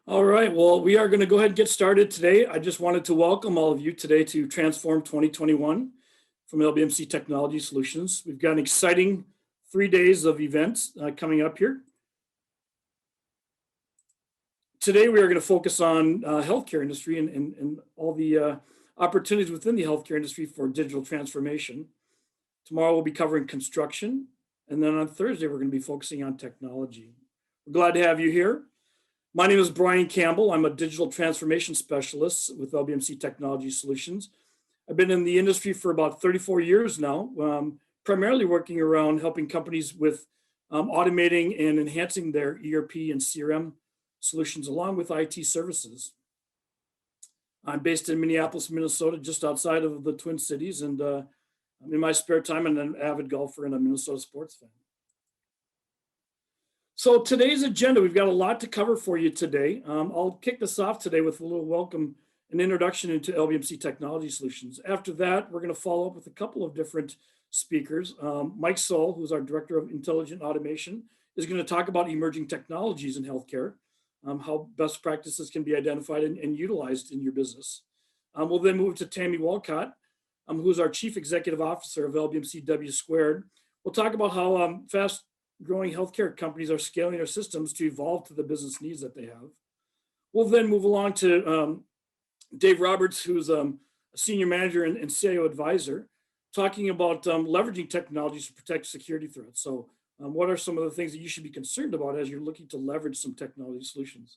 All right, well, we are going to go ahead and get started today. I just wanted to welcome all of you today to Transform 2021 from LBMC Technology Solutions. We've got an exciting 3 days of events coming up here. Today, we are going to focus on healthcare industry and all the opportunities within the healthcare industry for digital transformation. Tomorrow, we'll be covering construction. And then on Thursday, we're going to be focusing on technology. We're glad to have you here. My name is Brian Campbell. I'm a digital transformation specialist with LBMC Technology Solutions. I've been in the industry for about 34 years now, primarily working around helping companies with automating and enhancing their ERP and CRM solutions along with IT services. I'm based in Minneapolis, Minnesota, just outside of the Twin Cities, and in my spare time, I'm an avid golfer and a Minnesota sports fan. So today's agenda, we've got a lot to cover for you today. I'll kick this off today with a little welcome and introduction into LBMC Technology Solutions. After that, we're going to follow up with a couple of different speakers. Mike Soll, who's our Director of Intelligent Automation, is going to talk about emerging technologies in healthcare, how best practices can be identified and utilized in your business. We'll then move to Tammy Walcott, who's our Chief Executive Officer of LBMC W². We'll talk about how fast growing healthcare companies are scaling their systems to evolve to the business needs that they have. We'll then move along to Dave Roberts, who's a senior manager and CIO advisor, talking about leveraging technologies to protect security threats. So what are some of the things that you should be concerned about as you're looking to leverage some technology solutions?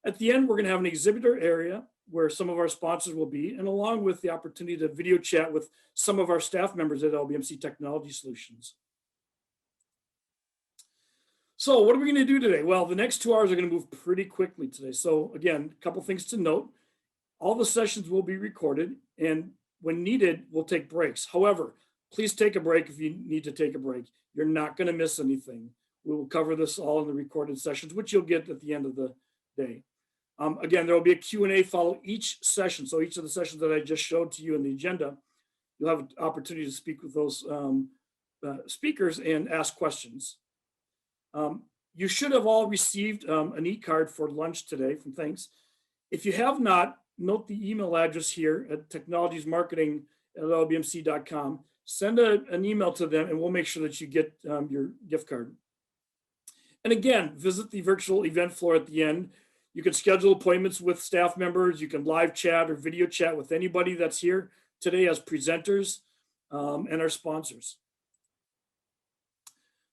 At the end, we're going to have an exhibitor area where some of our sponsors will be, and along with the opportunity to video chat with some of our staff members at LBMC Technology Solutions. So what are we going to do today? Well, the next 2 hours are going to move pretty quickly today. So again, a couple things to note. All the sessions will be recorded, and when needed, we'll take breaks. However, please take a break if you need to take a break. You're not going to miss anything. We will cover this all in the recorded sessions, which you'll get at the end of the day. Again, there will be a Q&A follow each session. So each of the sessions that I just showed to you in the agenda, you'll have an opportunity to speak with those speakers and ask questions. You should have all received an e-card for lunch today from Thanks. If you have not, note the email address here at technologiesmarketing@lbmc.com. Send an email to them and we'll make sure that you get your gift card. And again, visit the virtual event floor at the end. You can schedule appointments with staff members. You can live chat or video chat with anybody that's here today as presenters and our sponsors.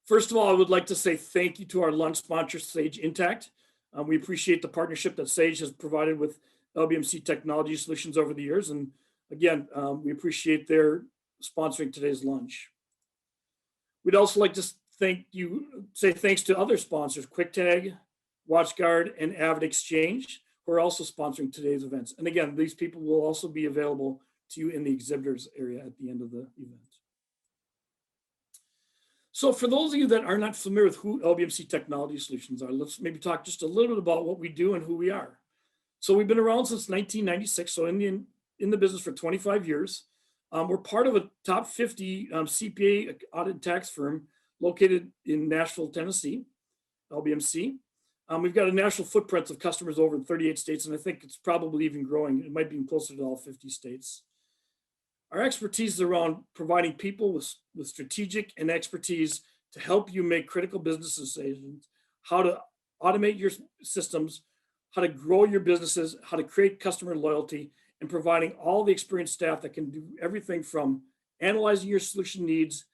First of all, I would like to say thank you to our lunch sponsor, Sage Intacct. We appreciate the partnership that Sage has provided with LBMC Technology Solutions over the years. And again, we appreciate their sponsoring today's lunch. We'd also like to say thanks to other sponsors, QuickTag, WatchGuard, and Avid Exchange, who are also sponsoring today's events. And again, these people will also be available to you in the exhibitors area at the end of the event. So for those of you that are not familiar with who LBMC Technology Solutions are, let's maybe talk just a little bit about what we do and who we are. So we've been around since 1996, so in the business for 25 years. We're part of a top 50 CPA audit and tax firm located in Nashville, Tennessee, LBMC. We've got a national footprint of customers over in 38 states, and I think it's probably even growing. It might be closer to all 50 states. Our expertise is around providing people with strategic and expertise to help you make critical business decisions, how to automate your systems, how to grow your businesses, how to create customer loyalty, and providing all the experienced staff that can do everything from analyzing your solution needs,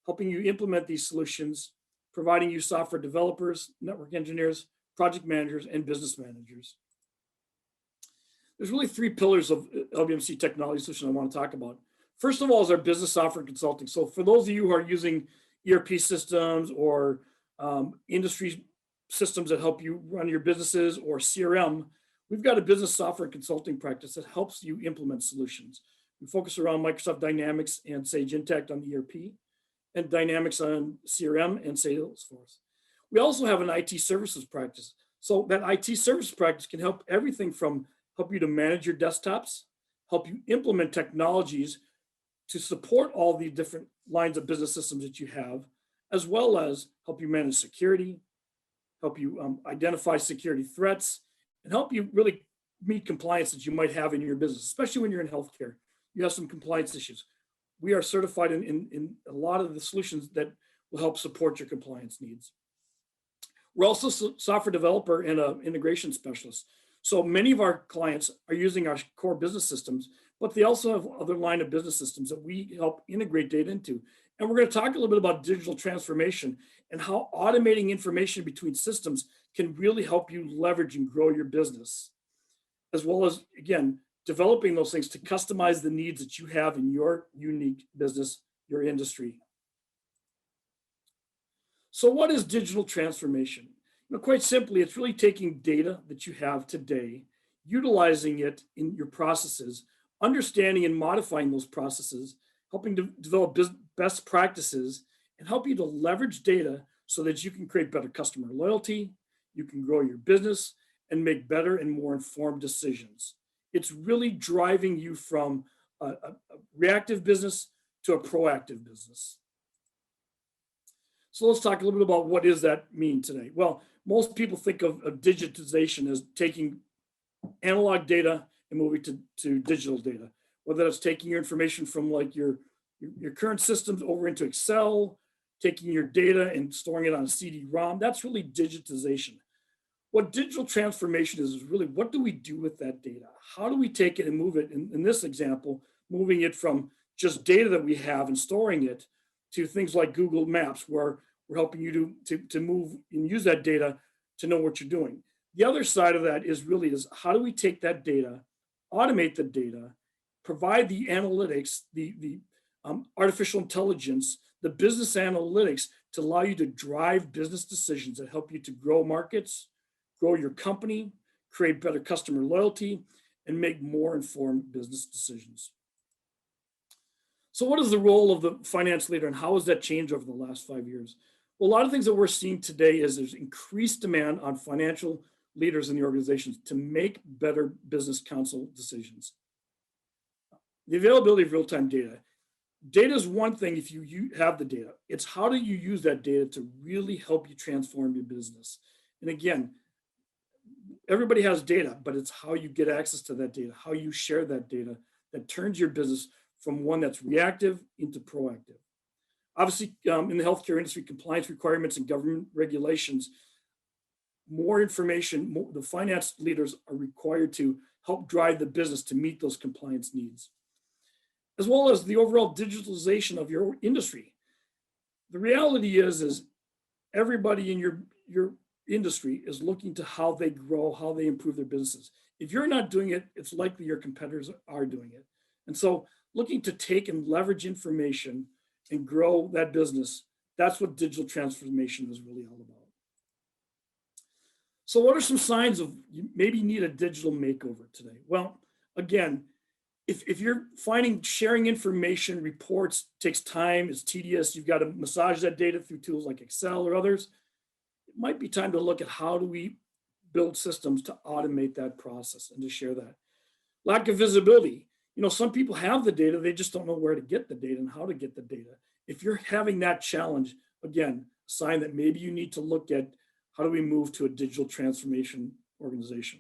helping you implement these solutions, providing you software developers, network engineers, project managers, and business managers. There's really 3 pillars of LBMC Technology Solution I want to talk about. First of all is our business software consulting. So for those of you who are using ERP systems or industry systems that help you run your businesses or CRM, we've got a business software consulting practice that helps you implement solutions. We focus around Microsoft Dynamics and Sage Intacct on the ERP and Dynamics on CRM and Salesforce. We also have an IT services practice. So that IT services practice can help everything from help you to manage your desktops, help you implement technologies to support all the different lines of business systems that you have, as well as help you manage security, help you identify security threats, and help you really meet compliance that you might have in your business, especially when you're in healthcare. You have some compliance issues. We are certified in a lot of the solutions that will help support your compliance needs. We're also a software developer and an integration specialist. So many of our clients are using our core business systems, but they also have other line of business systems that we help integrate data into. And we're going to talk a little bit about digital transformation and how automating information between systems can really help you leverage and grow your business, as well as, again, developing those things to customize the needs that you have in your unique business, your industry. So what is digital transformation? Quite simply, it's really taking data that you have today, utilizing it in your processes, understanding and modifying those processes, helping to develop best practices, and help you to leverage data so that you can create better customer loyalty, you can grow your business, and make better and more informed decisions. It's really driving you from a reactive business to a proactive business. So let's talk a little bit about what does that mean today. Well, most people think of digitization as taking analog data and moving to digital data, whether that's taking your information from like your current systems over into Excel, taking your data and storing it on a CD-ROM. That's really digitization. What digital transformation is really, what do we do with that data? How do we take it and move it, in this example, moving it from just data that we have and storing it to things like Google Maps, where we're helping you to move and use that data to know what you're doing. The other side of that is how do we take that data, automate the data, provide the analytics, the artificial intelligence, the business analytics to allow you to drive business decisions that help you to grow markets, grow your company, create better customer loyalty, and make more informed business decisions. So what is the role of the finance leader and how has that changed over the last 5 years? Well, a lot of things that we're seeing today is there's increased demand on financial leaders in the organizations to make better business counsel decisions. The availability of real-time data. Data is one thing if you have the data. It's how do you use that data to really help you transform your business. And again, everybody has data, but it's how you get access to that data, how you share that data that turns your business from one that's reactive into proactive. Obviously, in the healthcare industry, compliance requirements and government regulations, more information, the finance leaders are required to help drive the business to meet those compliance needs, as well as the overall digitalization of your industry. The reality is everybody in your industry is looking to how they grow, how they improve their businesses. If you're not doing it, it's likely your competitors are doing it. And so looking to take and leverage information and grow that business, that's what digital transformation is really all about. So what are some signs of you maybe need a digital makeover today? Well, again, if you're finding sharing information, reports takes time, it's tedious, you've got to massage that data through tools like Excel or others, it might be time to look at how do we build systems to automate that process and to share that. Lack of visibility. Some people have the data, they just don't know where to get the data and how to get the data. If you're having that challenge, again, a sign that maybe you need to look at how do we move to a digital transformation organization.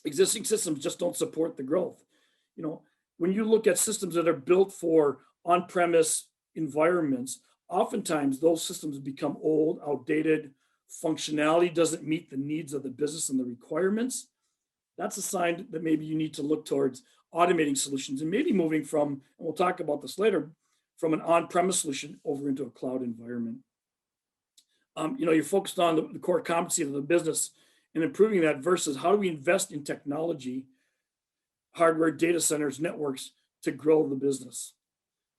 Existing systems just don't support the growth. When you look at systems that are built for on-premise environments, oftentimes those systems become old, outdated, functionality doesn't meet the needs of the business and the requirements. That's a sign that maybe you need to look towards automating solutions and maybe moving from, and we'll talk about this later, from an on-premise solution over into a cloud environment. You're focused on the core competency of the business and improving that versus how do we invest in technology, hardware, data centers, networks to grow the business.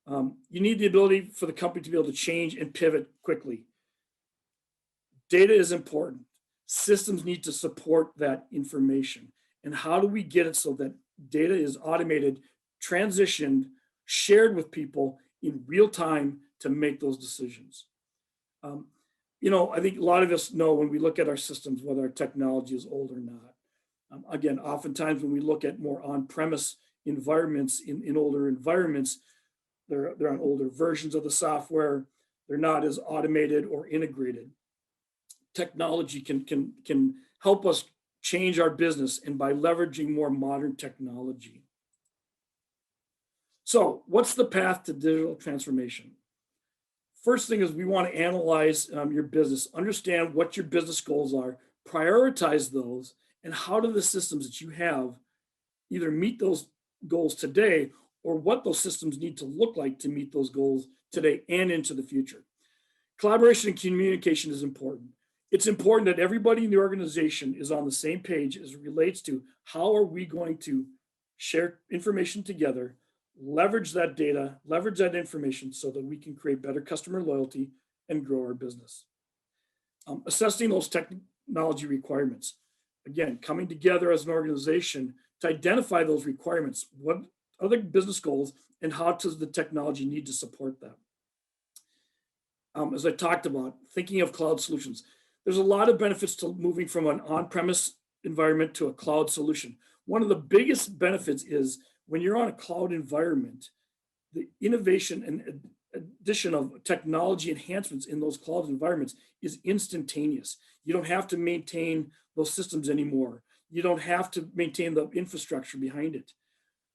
You need the ability for the company to be able to change and pivot quickly. Data is important. Systems need to support that information. And how do we get it so that data is automated, transitioned, shared with people in real time to make those decisions? I think a lot of us know when we look at our systems, whether our technology is old or not. Again, oftentimes when we look at more on-premise environments, in older environments, they're on older versions of the software. They're not as automated or integrated. Technology can help us change our business and by leveraging more modern technology. So what's the path to digital transformation? First thing is we want to analyze your business, understand what your business goals are, prioritize those, and how do the systems that you have either meet those goals today or what those systems need to look like to meet those goals today and into the future. Collaboration and communication is important. It's important that everybody in the organization is on the same page as it relates to how are we going to share information together, leverage that data, leverage that information so that we can create better customer loyalty and grow our business. Assessing those technology requirements. Again, coming together as an organization to identify those requirements. What are the business goals and how does the technology need to support that? As I talked about, thinking of cloud solutions. There's a lot of benefits to moving from an on-premise environment to a cloud solution. One of the biggest benefits is when you're on a cloud environment, the innovation and addition of technology enhancements in those cloud environments is instantaneous. You don't have to maintain those systems anymore. You don't have to maintain the infrastructure behind it.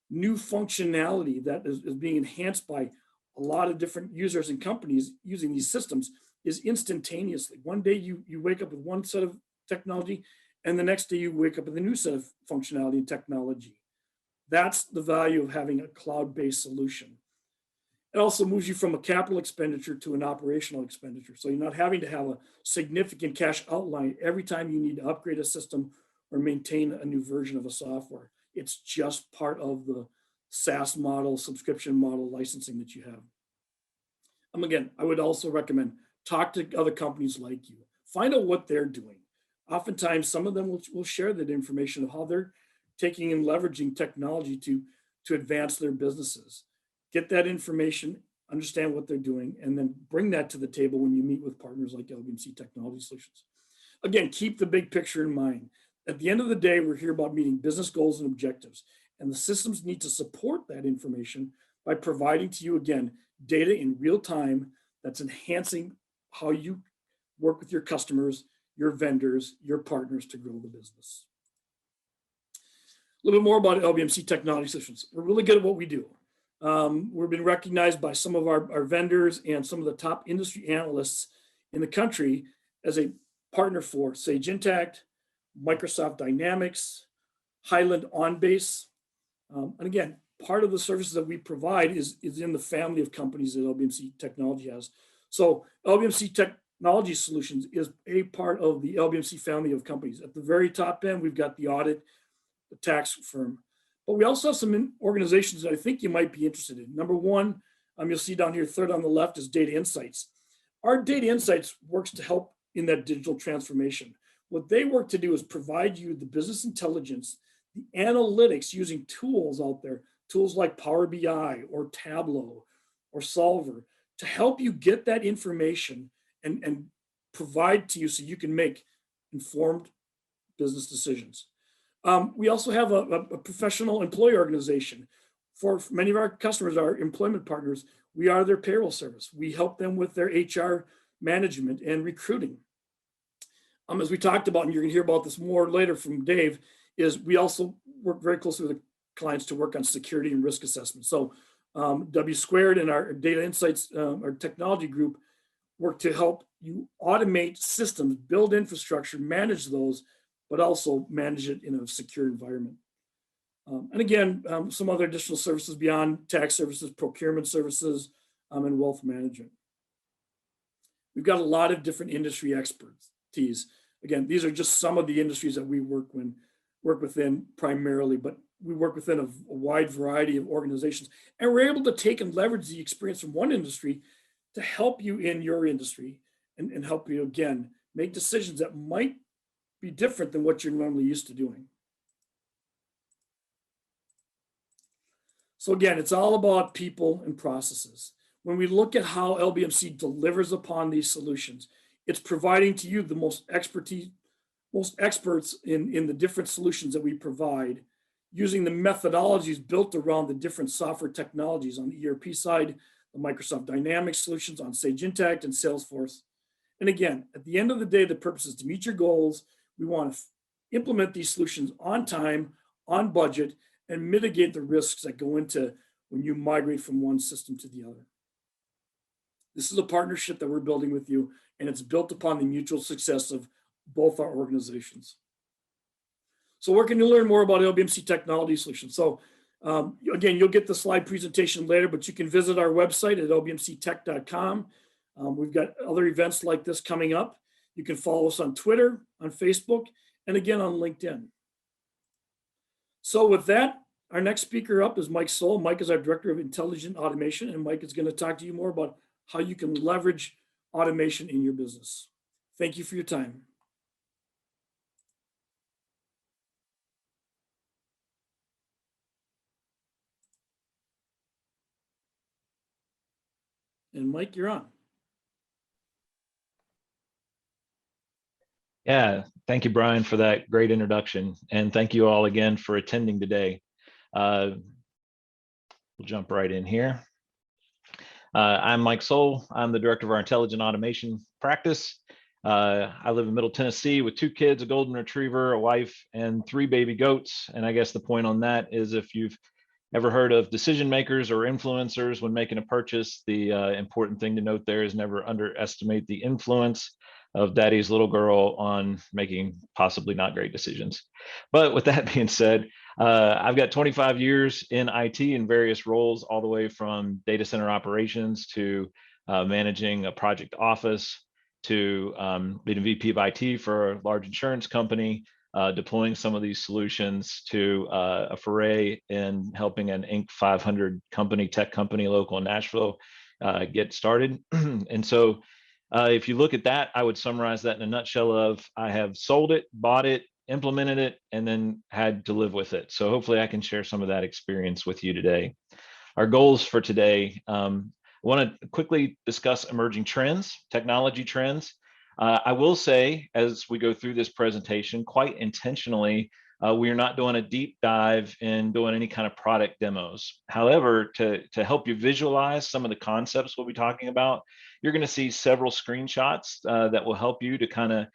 New functionality that is being enhanced by a lot of different users and companies using these systems is instantaneously. One day you wake up with one set of technology, and the next day you wake up with a new set of functionality and technology. That's the value of having a cloud-based solution. It also moves you from a capital expenditure to an operational expenditure. So you're not having to have a significant cash outlay every time you need to upgrade a system or maintain a new version of a software. It's just part of the SaaS model, subscription model licensing that you have. Again, I would also recommend talk to other companies like you. Find out what they're doing. Oftentimes, some of them will share that information of how they're taking and leveraging technology to advance their businesses. Get that information, understand what they're doing, and then bring that to the table when you meet with partners like LBMC Technology Solutions. Again, keep the big picture in mind. At the end of the day, we're here about meeting business goals and objectives, and the systems need to support that information by providing to you, again, data in real time that's enhancing how you work with your customers, your vendors, your partners to grow the business. A little bit more about LBMC Technology Solutions. We're really good at what we do. We've been recognized by some of our vendors and some of the top industry analysts in the country as a partner for Sage Intacct, Microsoft Dynamics, Highland OnBase. And again, part of the services that we provide is in the family of companies that LBMC Technology has. So LBMC Technology Solutions is a part of the LBMC family of companies. At the very top end, we've got the audit, the tax firm. But we also have some organizations that I think you might be interested in. Number one, you'll see down here, third on the left is Data Insights. Our Data Insights works to help in that digital transformation. What they work to do is provide you the business intelligence, the analytics using tools out there, tools like Power BI or Tableau or Solver, to help you get that information and provide to you so you can make informed business decisions. We also have a professional employee organization. For many of our customers, our employment partners, we are their payroll service. We help them with their HR management and recruiting. As we talked about, and you're gonna hear about this more later from Dave, is we also work very closely with the clients to work on security and risk assessment. So W Squared and our Data Insights, our technology group, work to help you automate systems, build infrastructure, manage those, but also manage it in a secure environment. And again, some other additional services beyond tax services, procurement services, and wealth management. We've got a lot of different industry expertise. Again, these are just some of the industries that we work within primarily, but we work within a wide variety of organizations. And we're able to take and leverage the experience from one industry to help you in your industry and help you, again, make decisions that might be different than what you're normally used to doing. So again, it's all about people and processes. When we look at how LBMC delivers upon these solutions, it's providing to you the most experts in the different solutions that we provide, using the methodologies built around the different software technologies on the ERP side, the Microsoft Dynamics solutions on Sage Intacct and Salesforce. And again, at the end of the day, the purpose is to meet your goals. We want to implement these solutions on time, on budget, and mitigate the risks that go into when you migrate from one system to the other. This is a partnership that we're building with you, and it's built upon the mutual success of both our organizations. So where can you learn more about LBMC Technology Solutions? So again, you'll get the slide presentation later, but you can visit our website at lbmctech.com. We've got other events like this coming up. You can follow us on Twitter, on Facebook, and again on LinkedIn. So with that, our next speaker up is Mike Soul. Mike is our Director of Intelligent Automation, and Mike is going to talk to you more about how you can leverage automation in your business. Thank you for your time. And Mike, you're on. Yeah, thank you, Brian, for that great introduction. And thank you all again for attending today. We'll jump right in here. I'm Mike Soul. I'm the director of our intelligent automation practice. I live in Middle Tennessee with 2 kids, a golden retriever, a wife, and 3 baby goats. And I guess the point on that is if you've ever heard of decision makers or influencers when making a purchase, the important thing to note there is never underestimate the influence of daddy's little girl on making possibly not great decisions. But with that being said, I've got 25 years in IT in various roles, all the way from data center operations to managing a project office to being a VP of IT for a large insurance company, deploying some of these solutions to a foray in helping an Inc. 500 company, tech company, local in Nashville, get started. And so if you look at that, I would summarize that in a nutshell of I have sold it, bought it, implemented it, and then had to live with it. So hopefully I can share some of that experience with you today. Our goals for today, I want to quickly discuss emerging trends, technology trends. I will say, as we go through this presentation, quite intentionally, we are not doing a deep dive in doing any kind of product demos. However, to help you visualize some of the concepts we'll be talking about, you're going to see several screenshots that will help you to kind of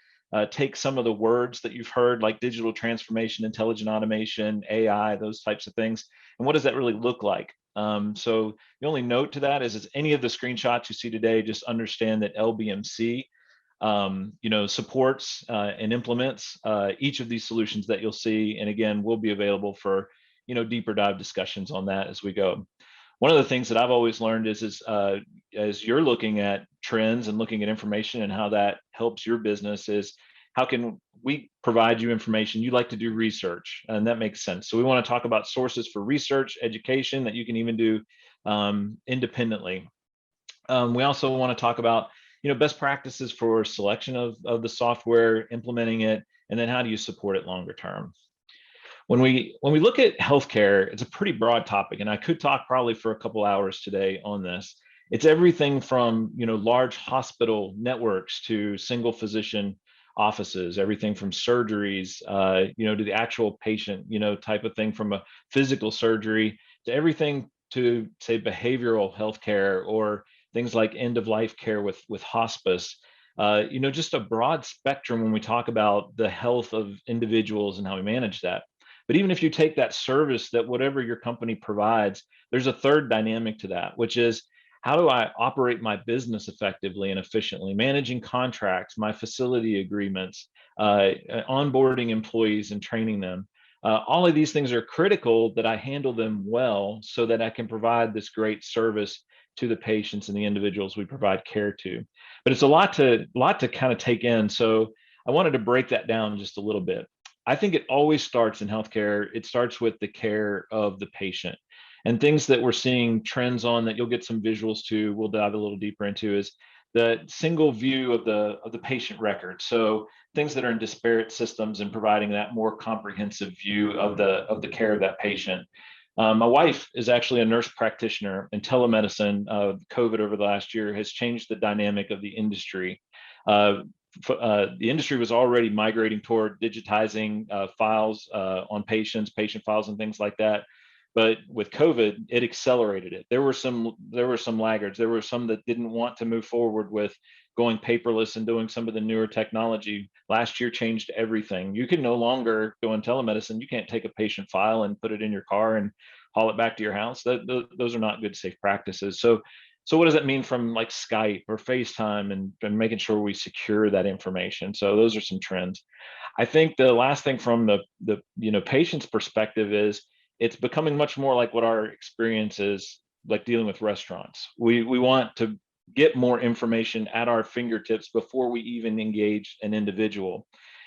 take some of the words that you've heard, like digital transformation, intelligent automation, AI, those types of things, and what does that really look like? So the only note to that is any of the screenshots you see today, just understand that LBMC supports and implements each of these solutions that you'll see. And again, we'll be available for, deeper dive discussions on that as we go. One of the things that I've always learned is as you're looking at trends and looking at information and how that helps your business is how can we provide you information? You like to do research, and that makes sense. So we want to talk about sources for research, education that you can even do independently. We also want to talk about best practices for selection of the software, implementing it, and then how do you support it longer term. When we look at healthcare, it's a pretty broad topic, and I could talk probably for a couple hours today on this. It's everything from large hospital networks to single physician offices, everything from surgeries, to the actual patient, type of thing, from a physical surgery to everything to say behavioral healthcare or things like end-of-life care with hospice, just a broad spectrum when we talk about the health of individuals and how we manage that. But even if you take that service that whatever your company provides, there's a third dynamic to that, which is how do I operate my business effectively and efficiently, managing contracts, my facility agreements, onboarding employees and training them. All of these things are critical that I handle them well so that I can provide this great service to the patients and the individuals we provide care to. But it's a lot to kind of take in. So I wanted to break that down just a little bit. I think it always starts in healthcare. It starts with the care of the patient. And things that we're seeing trends on that you'll get some visuals to, we'll dive a little deeper into, is the single view of the patient record. So things that are in disparate systems and providing that more comprehensive view of the care of that patient. My wife is actually a nurse practitioner, and telemedicine, COVID over the last year has changed the dynamic of the industry. The industry was already migrating toward digitizing files on patients, patient files and things like that. But with COVID, it accelerated it. There were some laggards. There were some that didn't want to move forward with going paperless and doing some of the newer technology. Last year changed everything. You can no longer go in telemedicine. You can't take a patient file and put it in your car and haul it back to your house. Those are not good, safe practices. So what does that mean from like Skype or FaceTime and making sure we secure that information? So those are some trends. I think the last thing from the patient's perspective is it's becoming much more like what our experience is like dealing with restaurants. We want to get more information at our fingertips before we even engage an individual.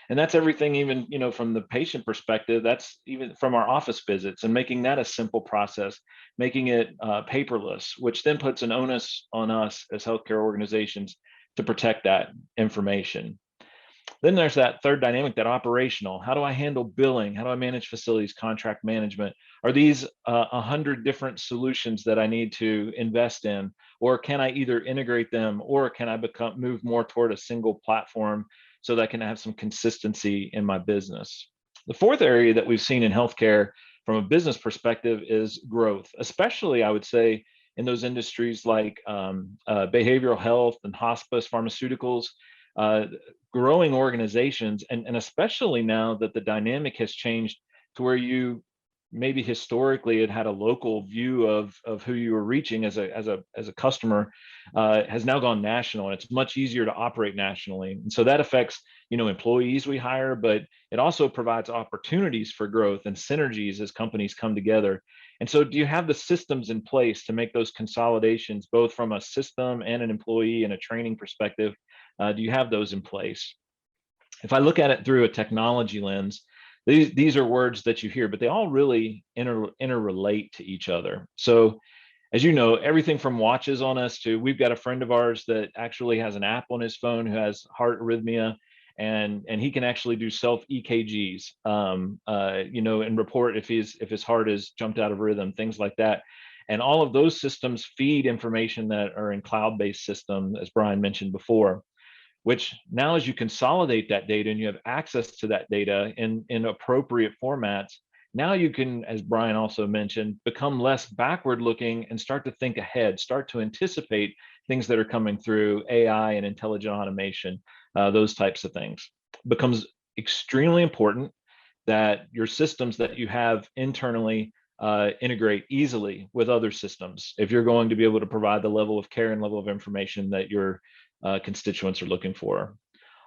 And that's everything, even from the patient perspective, that's even from our office visits and making that a simple process, making it paperless, which then puts an onus on us as healthcare organizations to protect that information. Then there's that third dynamic, that operational. How do I handle billing? How do I manage facilities, contract management? Are these 100 different solutions that I need to invest in? Or can I either integrate them, or can I move more toward a single platform so that I can have some consistency in my business? The fourth area that we've seen in healthcare from a business perspective is growth, especially I would say in those industries like behavioral health and hospice, pharmaceuticals, growing organizations, and especially now that the dynamic has changed to where you maybe historically had a local view of who you were reaching as a customer, has now gone national, and it's much easier to operate nationally. And so that affects employees we hire, but it also provides opportunities for growth and synergies as companies come together. And so do you have the systems in place to make those consolidations, both from a system and an employee and a training perspective? Do you have those in place? If I look at it through a technology lens, these are words that you hear, but they all really interrelate to each other. So as you know, everything from watches on us to, we've got a friend of ours that actually has an app on his phone who has heart arrhythmia, and he can actually do self EKGs, and report if his heart is jumped out of rhythm, things like that. And all of those systems feed information that are in cloud-based systems, as Brian mentioned before, which now as you consolidate that data and you have access to that data in appropriate formats, now you can, as Brian also mentioned, become less backward looking and start to think ahead, start to anticipate things that are coming through AI and intelligent automation, those types of things. It becomes extremely important that your systems that you have internally integrate easily with other systems if you're going to be able to provide the level of care and level of information that your constituents are looking for.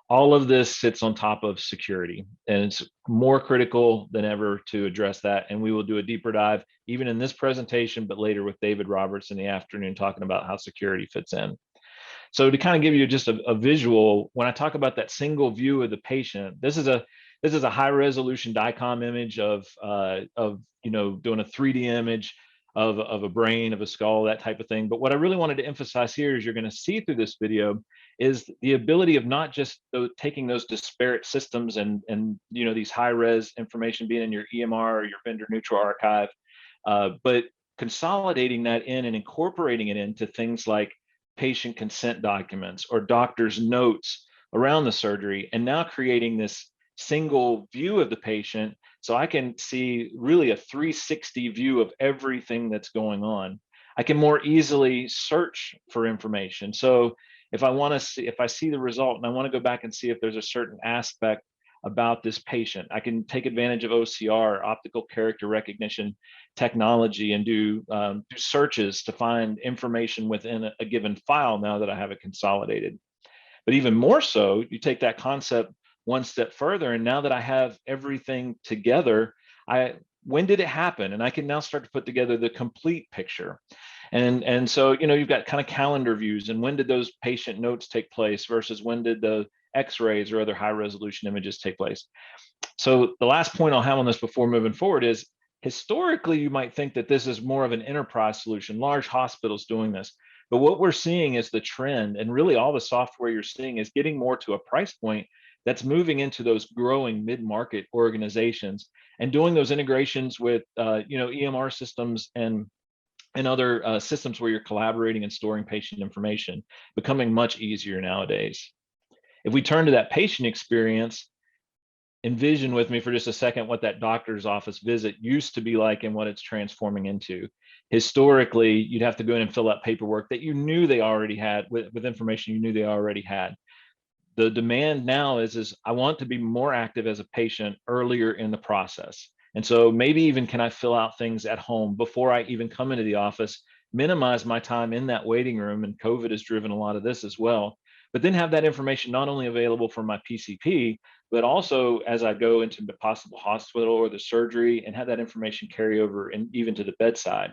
All of this sits on top of security, and it's more critical than ever to address that. And we will do a deeper dive even in this presentation, but later with David Roberts in the afternoon, talking about how security fits in. So to kind of give you just a visual, when I talk about that single view of the patient, this is a high resolution DICOM image of doing a 3D image of a brain, of a skull, that type of thing. But what I really wanted to emphasize here is you're going to see through this video is the ability of not just taking those disparate systems and these high res information being in your EMR or your vendor neutral archive, but consolidating that in and incorporating it into things like patient consent documents or doctor's notes around the surgery, and now creating this single view of the patient, so I can see really a 360 view of everything that's going on. I can more easily search for information. So if I see the result and I want to go back and see if there's a certain aspect about this patient, I can take advantage of OCR, optical character recognition technology, and do searches to find information within a given file now that I have it consolidated. But even more so, you take that concept one step further, and now that I have everything together, when did it happen? And I can now start to put together the complete picture. And so you've got kind of calendar views, and when did those patient notes take place versus when did the X-rays or other high resolution images take place. So the last point I'll have on this before moving forward is, historically you might think that this is more of an enterprise solution, large hospitals doing this. But what we're seeing is the trend, and really all the software you're seeing is getting more to a price point that's moving into those growing mid-market organizations and doing those integrations with EMR systems and other systems where you're collaborating and storing patient information, becoming much easier nowadays. If we turn to that patient experience, envision with me for just a second what that doctor's office visit used to be like and what it's transforming into. Historically, you'd have to go in and fill out paperwork that you knew they already had with information you knew they already had. The demand now is I want to be more active as a patient earlier in the process. And so maybe even can I fill out things at home before I even come into the office, minimize my time in that waiting room, and COVID has driven a lot of this as well, but then have that information not only available for my PCP, but also as I go into the possible hospital or the surgery, and have that information carry over and even to the bedside.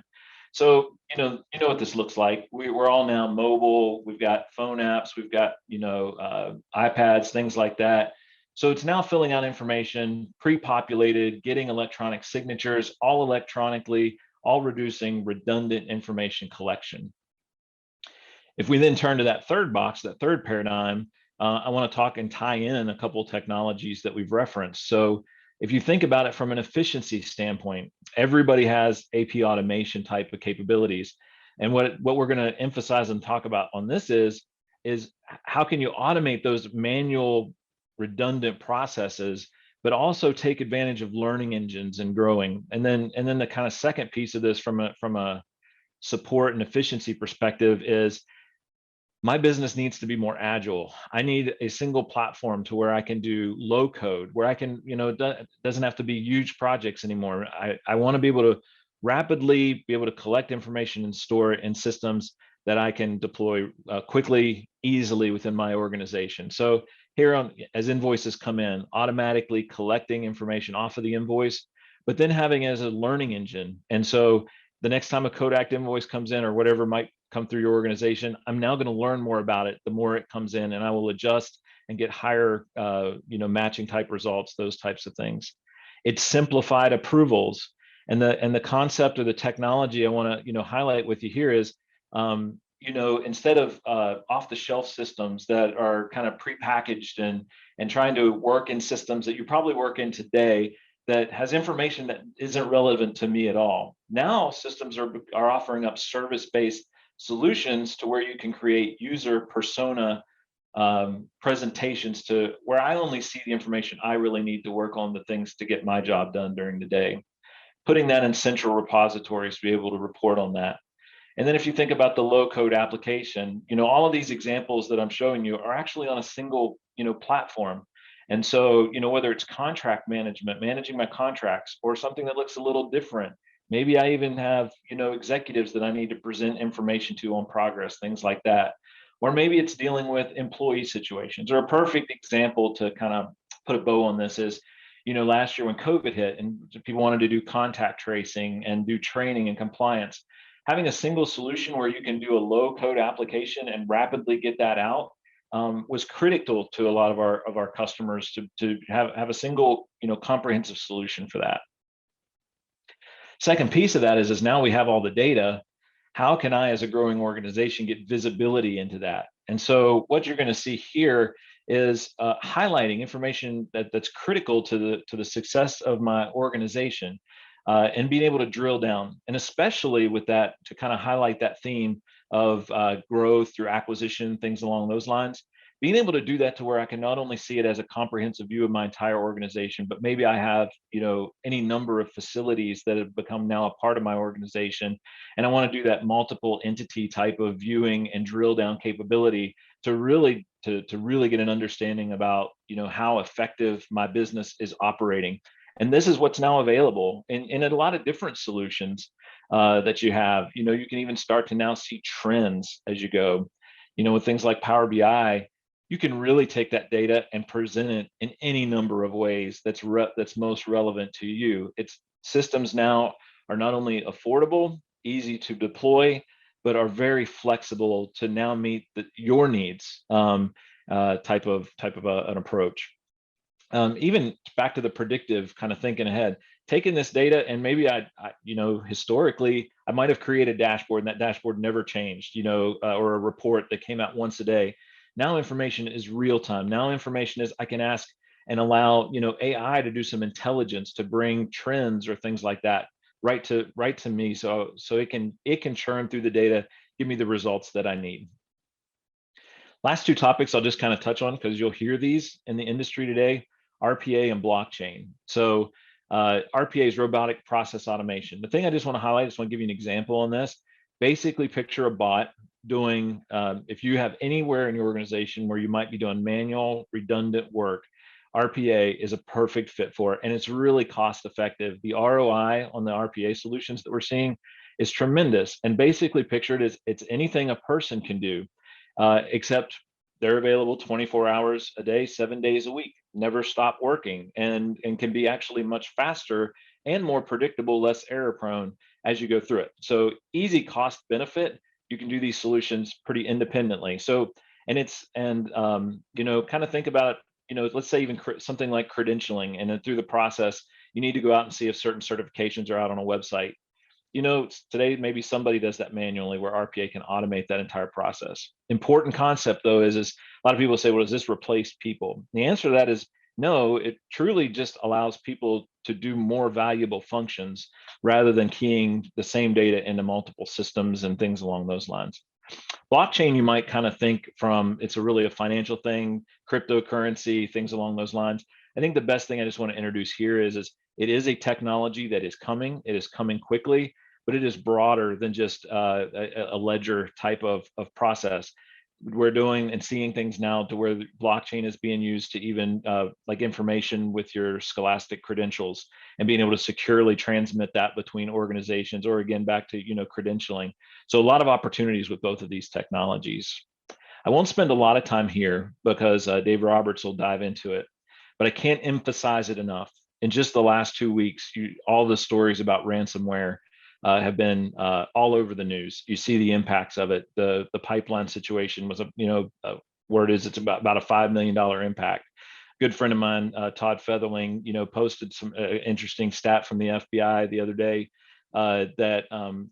So, you know what this looks like. We're all now mobile. We've got phone apps. We've got, iPads, things like that. So it's now filling out information, pre-populated, getting electronic signatures, all electronically, all reducing redundant information collection. If we then turn to that third box, that third paradigm, I want to talk and tie in a couple of technologies that we've referenced. So if you think about it from an efficiency standpoint, everybody has AP automation type of capabilities. And what we're going to emphasize and talk about on this is how can you automate those manual redundant processes, but also take advantage of learning engines and growing. And then the kind of second piece of this from a support and efficiency perspective is my business needs to be more agile. I need a single platform to where I can do low code, where I can, it doesn't have to be huge projects anymore. I want to be able to rapidly be able to collect information and store it in systems that I can deploy quickly, easily within my organization. So here as invoices come in, automatically collecting information off of the invoice, but then having it as a learning engine. And so the next time a Kodak invoice comes in or whatever might come through your organization, I'm now going to learn more about it the more it comes in, and I will adjust and get higher, matching type results, those types of things. It's simplified approvals, and the concept or the technology I want to highlight with you here is, instead of off-the-shelf systems that are kind of prepackaged and trying to work in systems that you probably work in today that has information that isn't relevant to me at all. Now systems are offering up service-based solutions to where you can create user persona presentations to where I only see the information I really need to work on the things to get my job done during the day. Putting that in central repositories to be able to report on that. And then if you think about the low code application, all of these examples that I'm showing you are actually on a single, platform. And so, whether it's contract management, managing my contracts, or something that looks a little different, maybe I even have, executives that I need to present information to on progress, things like that. Or maybe it's dealing with employee situations. Or a perfect example to kind of put a bow on this is, last year when COVID hit and people wanted to do contact tracing and do training and compliance, having a single solution where you can do a low code application and rapidly get that out was critical to a lot of our customers to have a single, comprehensive solution for that. Second piece of that is now we have all the data. How can I, as a growing organization, get visibility into that? And so what you're going to see here is highlighting information that's critical to the success of my organization, and being able to drill down, and especially with that to kind of highlight that theme of growth through acquisition, things along those lines. Being able to do that to where I can not only see it as a comprehensive view of my entire organization, but maybe I have, any number of facilities that have become now a part of my organization. And I want to do that multiple entity type of viewing and drill down capability to really get an understanding about, how effective my business is operating. And this is what's now available in a lot of different solutions that you have. You can even start to now see trends as you go. With things like Power BI, you can really take that data and present it in any number of ways that's most relevant to you. Its systems now are not only affordable, easy to deploy, but are very flexible to now meet your needs type of an approach. Even back to the predictive kind of thinking ahead, taking this data and maybe I historically I might have created a dashboard and that dashboard never changed, or a report that came out once a day. Now information is real time. Now information is I can ask and allow AI to do some intelligence to bring trends or things like that right to me, so it can churn through the data, give me the results that I need. Last two topics I'll just kind of touch on because you'll hear these in the industry today RPA and blockchain. So RPA is robotic process automation. The thing I just want to highlight, I just want to give you an example on this. Basically, picture a bot doing, if you have anywhere in your organization where you might be doing manual, redundant work, RPA is a perfect fit for it, and it's really cost effective. The ROI on the RPA solutions that we're seeing is tremendous. And basically, picture it as it's anything a person can do, except they're available 24 hours a day, 7 days a week, never stop working, and can be actually much faster and more predictable, less error prone as you go through it. So easy cost benefit. You can do these solutions pretty independently. So, and you know, kind of think about, you know, let's say even something like credentialing, and then through the process, you need to go out and see if certain certifications are out on a website. You know, today maybe somebody does that manually, where RPA can automate that entire process. Important concept though is a lot of people say, well, does this replace people? The answer to that is no. It truly just allows people to do more valuable functions rather than keying the same data into multiple systems and things along those lines. Blockchain, you might kind of think from, it's really a financial thing, cryptocurrency, things along those lines. I think the best thing I just want to introduce here is it is a technology that is coming. It is coming quickly, but it is broader than just a ledger type of process. We're doing and seeing things now to where the blockchain is being used to even like information with your scholastic credentials, and being able to securely transmit that between organizations, or again, back to, you know, credentialing. So a lot of opportunities with both of these technologies. I won't spend a lot of time here because Dave Roberts will dive into it, but I can't emphasize it enough. In just the last 2 weeks, all the stories about ransomware have been all over the news. You see the impacts of it. The pipeline situation was word is it's about a $5 million impact. Good friend of mine, Todd Featherling, you know, posted some interesting stat from the FBI the other day that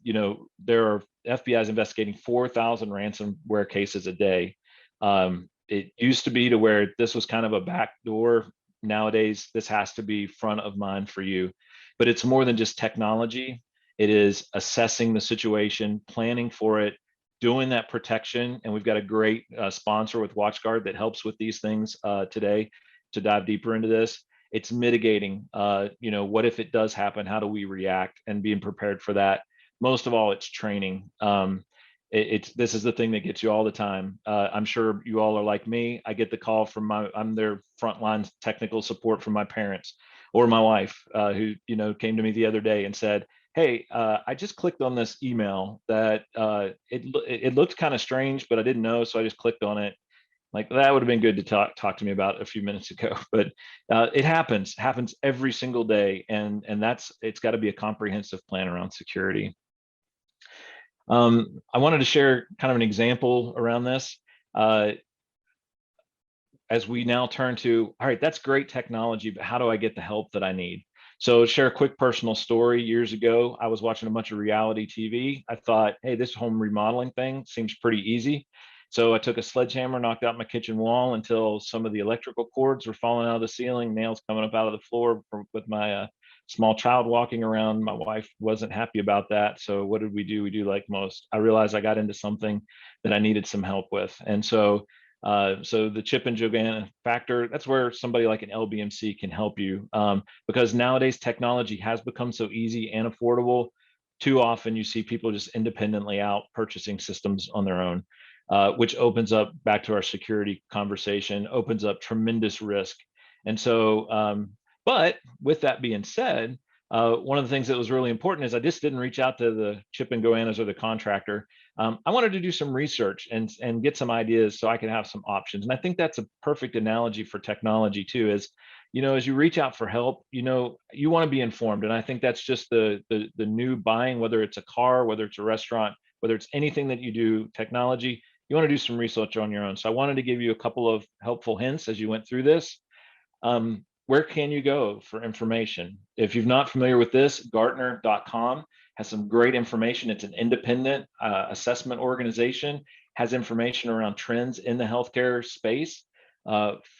you know, there are FBI's investigating 4,000 ransomware cases a day. It used to be to where this was kind of a back door. Nowadays, this has to be front of mind for you. But it's more than just technology. It is assessing the situation, planning for it, doing that protection. And we've got a great sponsor with WatchGuard that helps with these things today to dive deeper into this. It's mitigating, you know, what if it does happen? How do we react? And being prepared for that. Most of all, it's training. This is the thing that gets you all the time. I'm sure you all are like me. I get the call from I'm their frontline technical support from my parents or my wife, who, you know, came to me the other day and said, hey, I just clicked on this email that it looked kind of strange, but I didn't know, so I just clicked on it. Like, that would have been good to talk to me about a few minutes ago. But it happens every single day, and it's got to be a comprehensive plan around security. I wanted to share kind of an example around this. As we now turn to, all right, that's great technology, but how do I get the help that I need? So share a quick personal story. Years ago, I was watching a bunch of reality TV. I thought, hey, this home remodeling thing seems pretty easy. So I took a sledgehammer, knocked out my kitchen wall until some of the electrical cords were falling out of the ceiling, nails coming up out of the floor with my small child walking around. My wife wasn't happy about that. So what did we do? We do like most. I realized I got into something that I needed some help with. And so the chip and Joanna factor, that's where somebody like an LBMC can help you, because nowadays technology has become so easy and affordable. Too often you see people just independently out purchasing systems on their own, which opens up, back to our security conversation, opens up tremendous risk. And so, but with that being said, one of the things that was really important is I just didn't reach out to the Chip and Goannas or the contractor. I wanted to do some research and get some ideas so I could have some options. And I think that's a perfect analogy for technology too, is, you know, as you reach out for help, you know, you want to be informed. And I think that's just the new buying, whether it's a car, whether it's a restaurant, whether it's anything that you do, technology, you want to do some research on your own. So I wanted to give you a couple of helpful hints as you went through this. Where can you go for information? If you're not familiar with this, Gartner.com has some great information. It's an independent assessment organization, has information around trends in the healthcare space.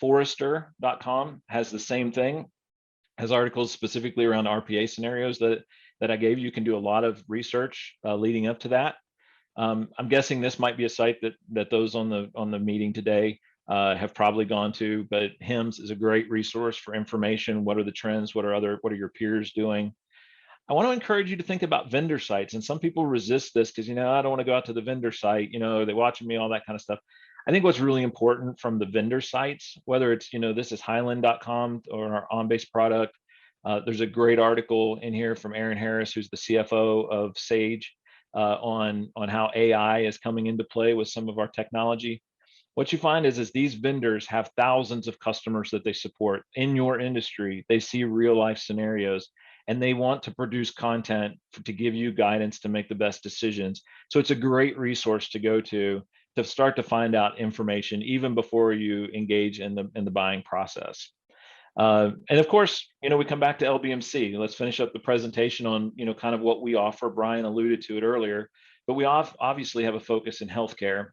Forrester.com has the same thing, has articles specifically around RPA scenarios that I gave you. You can do a lot of research leading up to that. I'm guessing this might be a site that those on the meeting today have probably gone to, but HIMSS is a great resource for information. What are the trends? What are your peers doing? I want to encourage you to think about vendor sites. And some people resist this because, I don't want to go out to the vendor site, they're watching me, all that kind of stuff. I think what's really important from the vendor sites, whether it's, this is Highland.com or our OnBase product, there's a great article in here from Aaron Harris, who's the CFO of Sage, on how AI is coming into play with some of our technology. What you find is these vendors have thousands of customers that they support in your industry. They see real life scenarios, and they want to produce content to give you guidance to make the best decisions. So it's a great resource to go to start to find out information even before you engage in the buying process. And of course, we come back to LBMC. Let's finish up the presentation on, kind of what we offer. Brian alluded to it earlier, but we obviously have a focus in healthcare.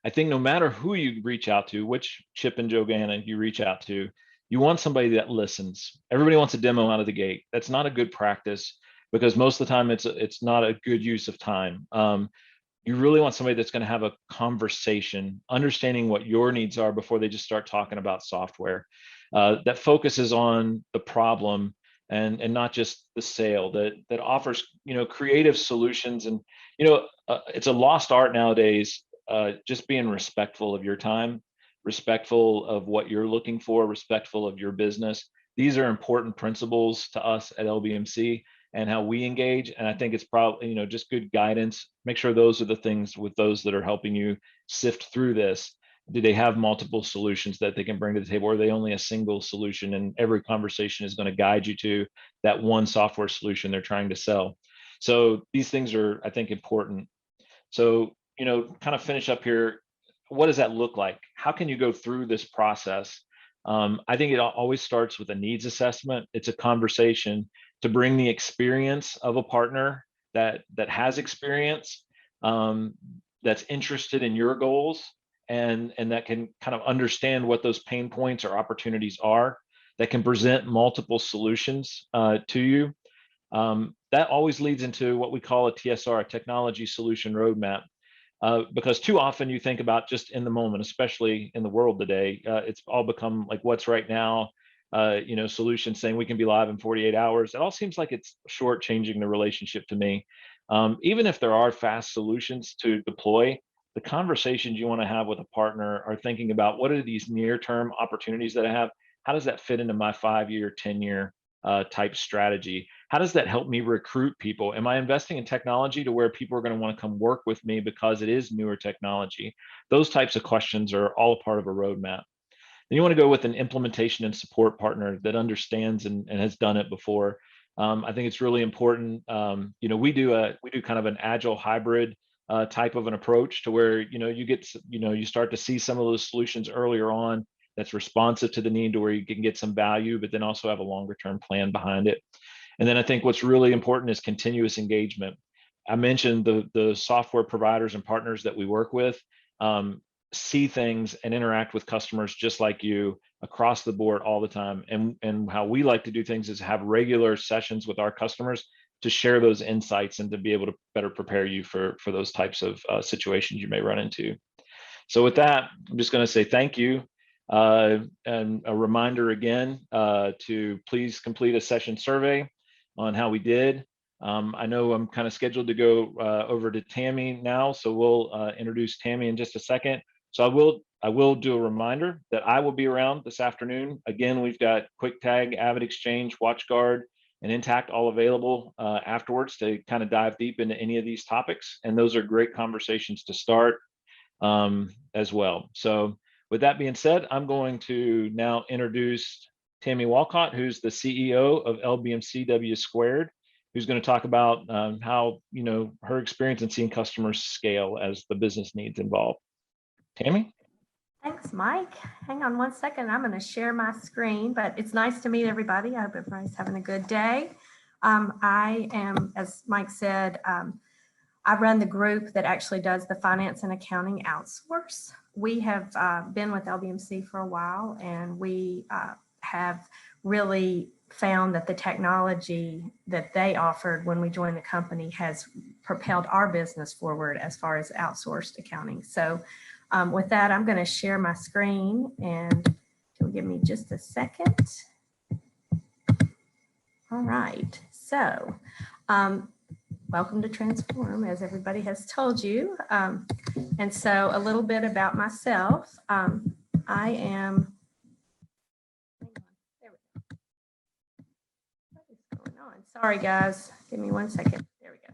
I think no matter who you reach out to, which Chip and Joanna you reach out to, you want somebody that listens. Everybody wants a demo out of the gate. That's not a good practice, because most of the time it's not a good use of time. You really want somebody that's going to have a conversation, understanding what your needs are before they just start talking about software, that focuses on the problem and not just the sale, that offers, creative solutions. And, it's a lost art nowadays, just being respectful of your time, respectful of what you're looking for, respectful of your business. These are important principles to us at LBMC and how we engage. And I think it's probably, just good guidance. Make sure those are the things with those that are helping you sift through this. Do they have multiple solutions that they can bring to the table, or are they only a single solution? And every conversation is going to guide you to that one software solution they're trying to sell. So these things are, I think, important. So, kind of finish up here. What does that look like? How can you go through this process? I think it always starts with a needs assessment. It's a conversation to bring the experience of a partner that has experience, that's interested in your goals, and that can kind of understand what those pain points or opportunities are, that can present multiple solutions to you. That always leads into what we call a TSR, a technology solution roadmap. Because too often you think about just in the moment, especially in the world today, it's all become like what's right now, solutions saying we can be live in 48 hours. It all seems like it's shortchanging the relationship to me. Even if there are fast solutions to deploy, the conversations you want to have with a partner are thinking about, what are these near-term opportunities that I have? How does that fit into my 5-year, 10-year type strategy? How does that help me recruit people? Am I investing in technology to where people are going to want to come work with me because it is newer technology? Those types of questions are all a part of a roadmap. Then you want to go with an implementation and support partner that understands and has done it before. I think it's really important. We do kind of an agile hybrid type of an approach to where you start to see some of those solutions earlier on that's responsive to the need, to where you can get some value, but then also have a longer term plan behind it. And then I think what's really important is continuous engagement. I mentioned the software providers and partners that we work with see things and interact with customers just like you across the board all the time. And how we like to do things is have regular sessions with our customers to share those insights and to be able to better prepare you for those types of situations you may run into. So with that, I'm just going to say thank you. And a reminder again to please complete a session survey on how we did. I know I'm kind of scheduled to go over to Tammy now, so we'll introduce Tammy in just a second. So I will do a reminder that I will be around this afternoon. Again, we've got QuickTag, AvidXchange, WatchGuard, and Intact all available afterwards to kind of dive deep into any of these topics. And those are great conversations to start as well. So with that being said, I'm going to now introduce Tammy Walcott, who's the CEO of LBMC Squared, who's going to talk about how her experience in seeing customers scale as the business needs involve. Tammy? Thanks, Mike. Hang on one second. I'm going to share my screen, but it's nice to meet everybody. I hope everybody's having a good day. I am, as Mike said, I run the group that actually does the finance and accounting outsource. We have been with LBMC for a while, and we have really found that the technology that they offered when we joined the company has propelled our business forward as far as outsourced accounting. So With that, I'm going to share my screen, and you'll give me just a second. All right, so welcome to Transform, as everybody has told you. And so a little bit about myself. I am, there we go. What is going on? Sorry, guys, give me 1 second. There we go.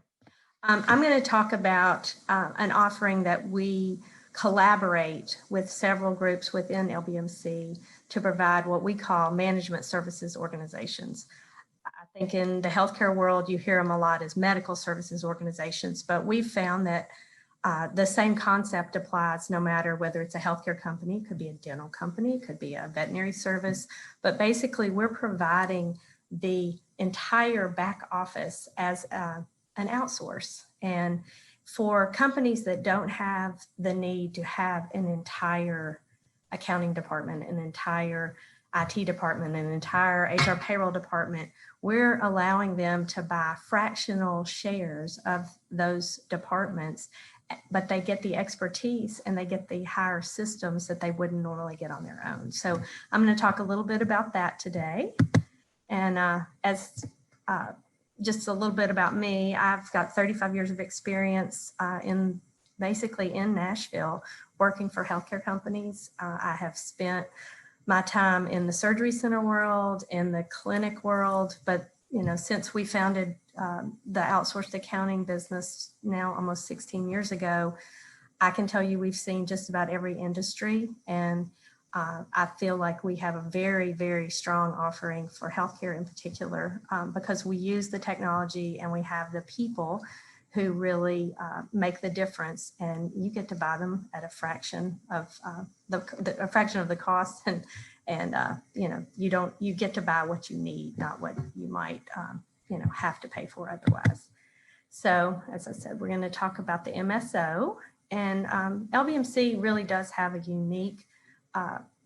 I'm going to talk about an offering that we collaborate with several groups within LBMC to provide what we call management services organizations. I think in the healthcare world, you hear them a lot as medical services organizations, but we've found that the same concept applies no matter whether it's a healthcare company, could be a dental company, could be a veterinary service, but basically we're providing the entire back office as an outsource. And for companies that don't have the need to have an entire accounting department, an entire IT department, an entire HR payroll department, we're allowing them to buy fractional shares of those departments, but they get the expertise and they get the higher systems that they wouldn't normally get on their own. So I'm going to talk a little bit about that today. And just a little bit about me, I've got 35 years of experience basically in Nashville working for healthcare companies. I have spent my time in the surgery center world, in the clinic world, but since we founded the outsourced accounting business now almost 16 years ago, I can tell you we've seen just about every industry, and I feel like we have a very, very strong offering for healthcare in particular because we use the technology and we have the people who really make the difference, and you get to buy them at a fraction of the cost, and you get to buy what you need, not what you might have to pay for otherwise. So as I said, we're going to talk about the MSO, and LBMC really does have a unique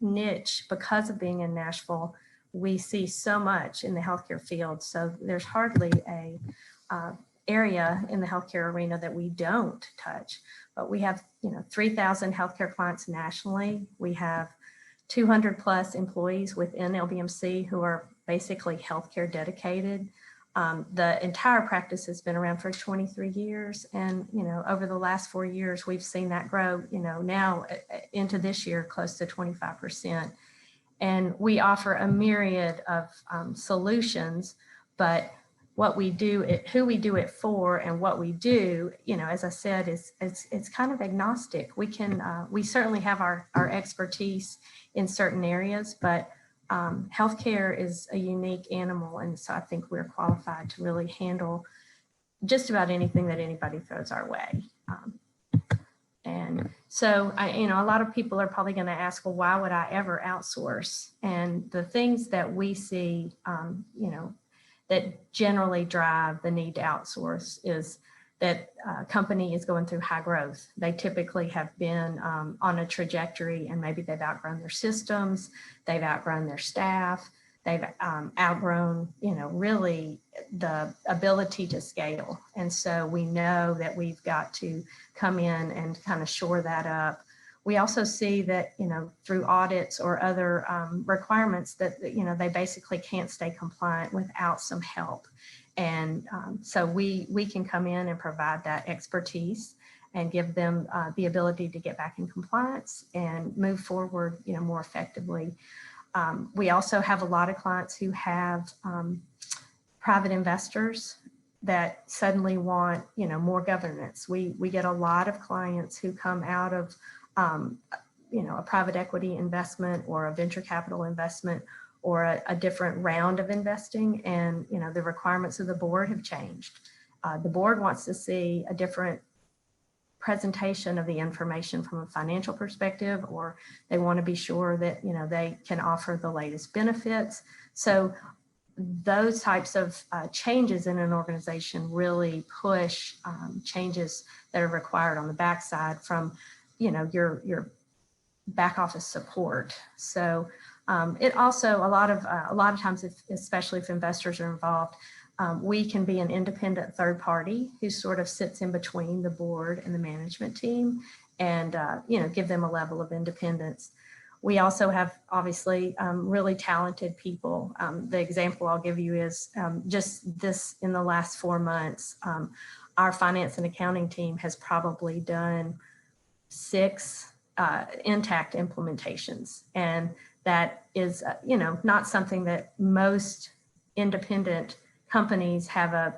niche because of being in Nashville. We see so much in the healthcare field, so there's hardly a area in the healthcare arena that we don't touch. But we have 3,000 healthcare clients nationally. We have 200 plus employees within LBMC who are basically healthcare dedicated. The entire practice has been around for 23 years. And, over the last 4 years, we've seen that grow, now into this year, close to 25%. And we offer a myriad of solutions, but what we do, who we do it for and what we do, as I said, it's kind of agnostic. We certainly have our expertise in certain areas, but healthcare is a unique animal. And so I think we're qualified to really handle just about anything that anybody throws our way. And so, a lot of people are probably going to ask, well, why would I ever outsource? And the things that we see, that generally drive the need to outsource is that a company is going through high growth. They typically have been on a trajectory, and maybe they've outgrown their systems, they've outgrown their staff, they've outgrown, really the ability to scale. And so we know that we've got to come in and kind of shore that up. We also see that, through audits or other requirements that, they basically can't stay compliant without some help. And so we can come in and provide that expertise and give them the ability to get back in compliance and move forward, more effectively. We also have a lot of clients who have private investors that suddenly want, more governance. We get a lot of clients who come out of a private equity investment or a venture capital investment or a different round of investing, and the requirements of the board have changed. The board wants to see a different presentation of the information from a financial perspective, or they want to be sure that they can offer the latest benefits. So those types of changes in an organization really push changes that are required on the backside from your back office support. So it also a lot of times, especially if investors are involved, we can be an independent third party who sort of sits in between the board and the management team and give them a level of independence. We also have obviously really talented people. The example I'll give you is just this in the last 4 months, our finance and accounting team has probably done 6 intact implementations. And that is, not something that most independent companies have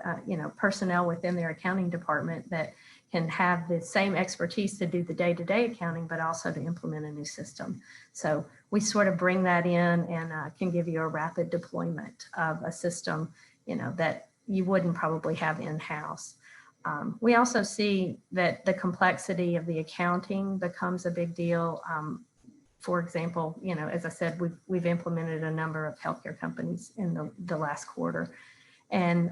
personnel within their accounting department that can have the same expertise to do the day-to-day accounting, but also to implement a new system. So we sort of bring that in and can give you a rapid deployment of a system, that you wouldn't probably have in-house. We also see that the complexity of the accounting becomes a big deal. For example, as I said, we've implemented a number of healthcare companies in the last quarter. And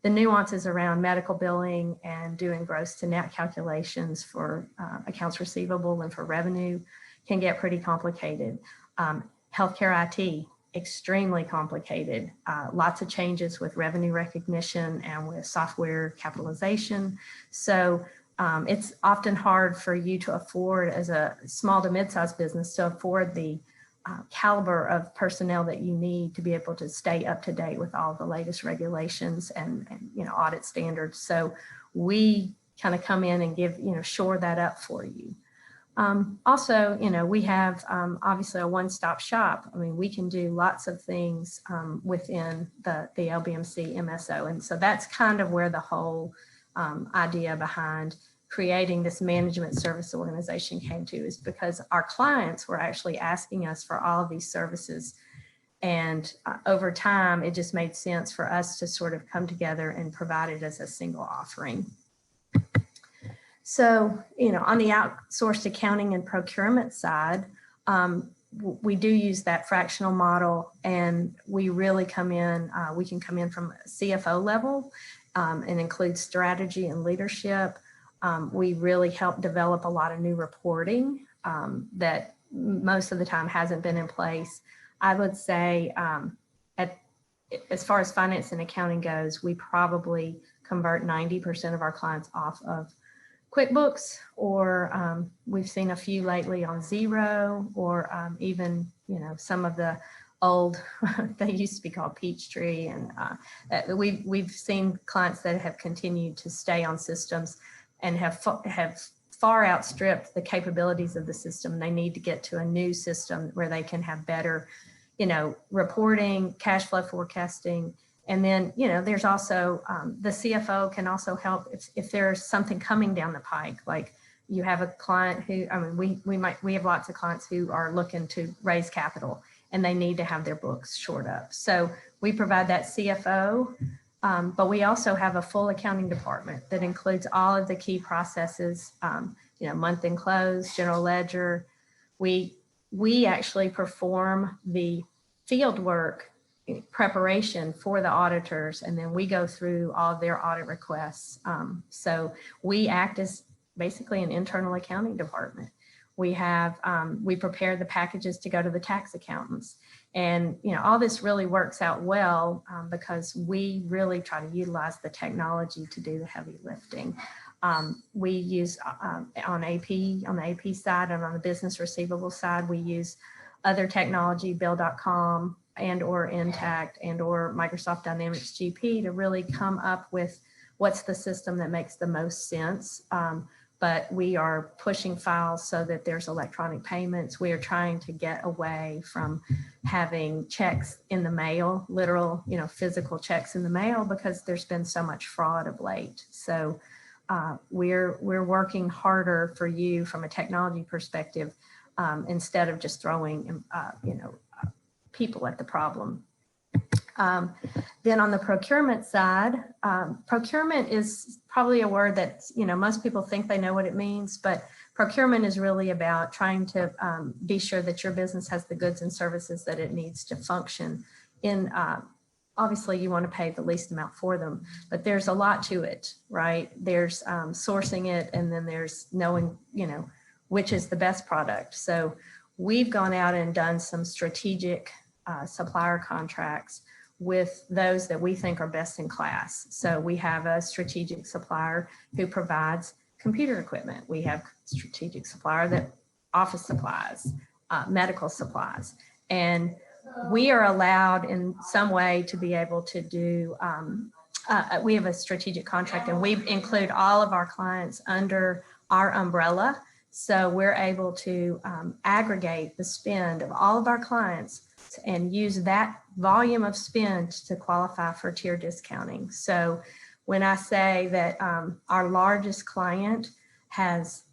the nuances around medical billing and doing gross to net calculations for accounts receivable and for revenue can get pretty complicated. Healthcare IT, extremely complicated. Lots of changes with revenue recognition and with software capitalization. So it's often hard for you to afford, as a small to mid-sized business, to afford the caliber of personnel that you need to be able to stay up to date with all the latest regulations and audit standards. So we kind of come in and give, shore that up for you. Also, we have obviously a one-stop shop. I mean, we can do lots of things within the LBMC MSO. And so that's kind of where the whole idea behind creating this management service organization came to, is because our clients were actually asking us for all of these services. And over time, it just made sense for us to sort of come together and provide it as a single offering. So, on the outsourced accounting and procurement side, we do use that fractional model, and we really come in, we can come in from CFO level and include strategy and leadership. We really help develop a lot of new reporting that most of the time hasn't been in place. I would say as far as finance and accounting goes, we probably convert 90% of our clients off of QuickBooks, or we've seen a few lately on Xero, or even, some of the old, they used to be called Peachtree, and we've seen clients that have continued to stay on systems and have far outstripped the capabilities of the system. They need to get to a new system where they can have better, reporting, cash flow forecasting. And then, there's also the CFO can also help if there's something coming down the pike, like you have a client who, we have lots of clients who are looking to raise capital and they need to have their books shored up. So we provide that CFO, but we also have a full accounting department that includes all of the key processes, month end close, general ledger. We actually perform the field work preparation for the auditors, and then we go through all of their audit requests. So we act as basically an internal accounting department. We have, we prepare the packages to go to the tax accountants. And, all this really works out well because we really try to utilize the technology to do the heavy lifting. We use on the AP side and on the business receivable side, we use other technology, Bill.com and or Intact and or Microsoft Dynamics GP to really come up with what's the system that makes the most sense. But we are pushing files so that there's electronic payments. We are trying to get away from having checks in the mail, literal, physical checks in the mail, because there's been so much fraud of late. So we're working harder for you from a technology perspective instead of just throwing, people at the problem. Then on the procurement side, procurement is probably a word that, most people think they know what it means, but procurement is really about trying to be sure that your business has the goods and services that it needs to function in. Obviously, you want to pay the least amount for them, but there's a lot to it, right? There's sourcing it, and then there's knowing, which is the best product. So we've gone out and done some strategic supplier contracts with those that we think are best in class. So we have a strategic supplier who provides computer equipment. We have strategic supplier that office supplies, medical supplies. And we are allowed in some way to be able to do, we have a strategic contract and we include all of our clients under our umbrella. So we're able to aggregate the spend of all of our clients and use that volume of spend to qualify for tier discounting. So when I say that our largest client has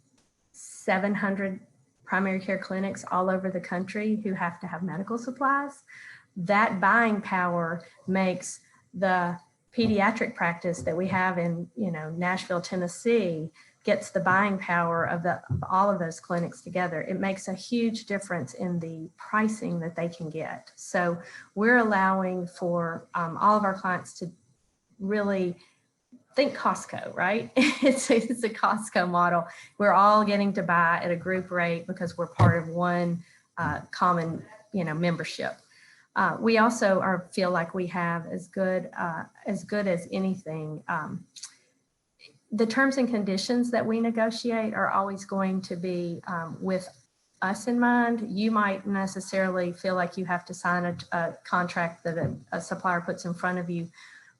700 primary care clinics all over the country who have to have medical supplies, that buying power makes the pediatric practice that we have in, Nashville, Tennessee, gets the buying power of all of those clinics together. It makes a huge difference in the pricing that they can get. So we're allowing for all of our clients to really think Costco, right? It's a Costco model. We're all getting to buy at a group rate because we're part of one common, membership. We also feel like we have as good as anything. The terms and conditions that we negotiate are always going to be with us in mind. You might necessarily feel like you have to sign a contract that a supplier puts in front of you,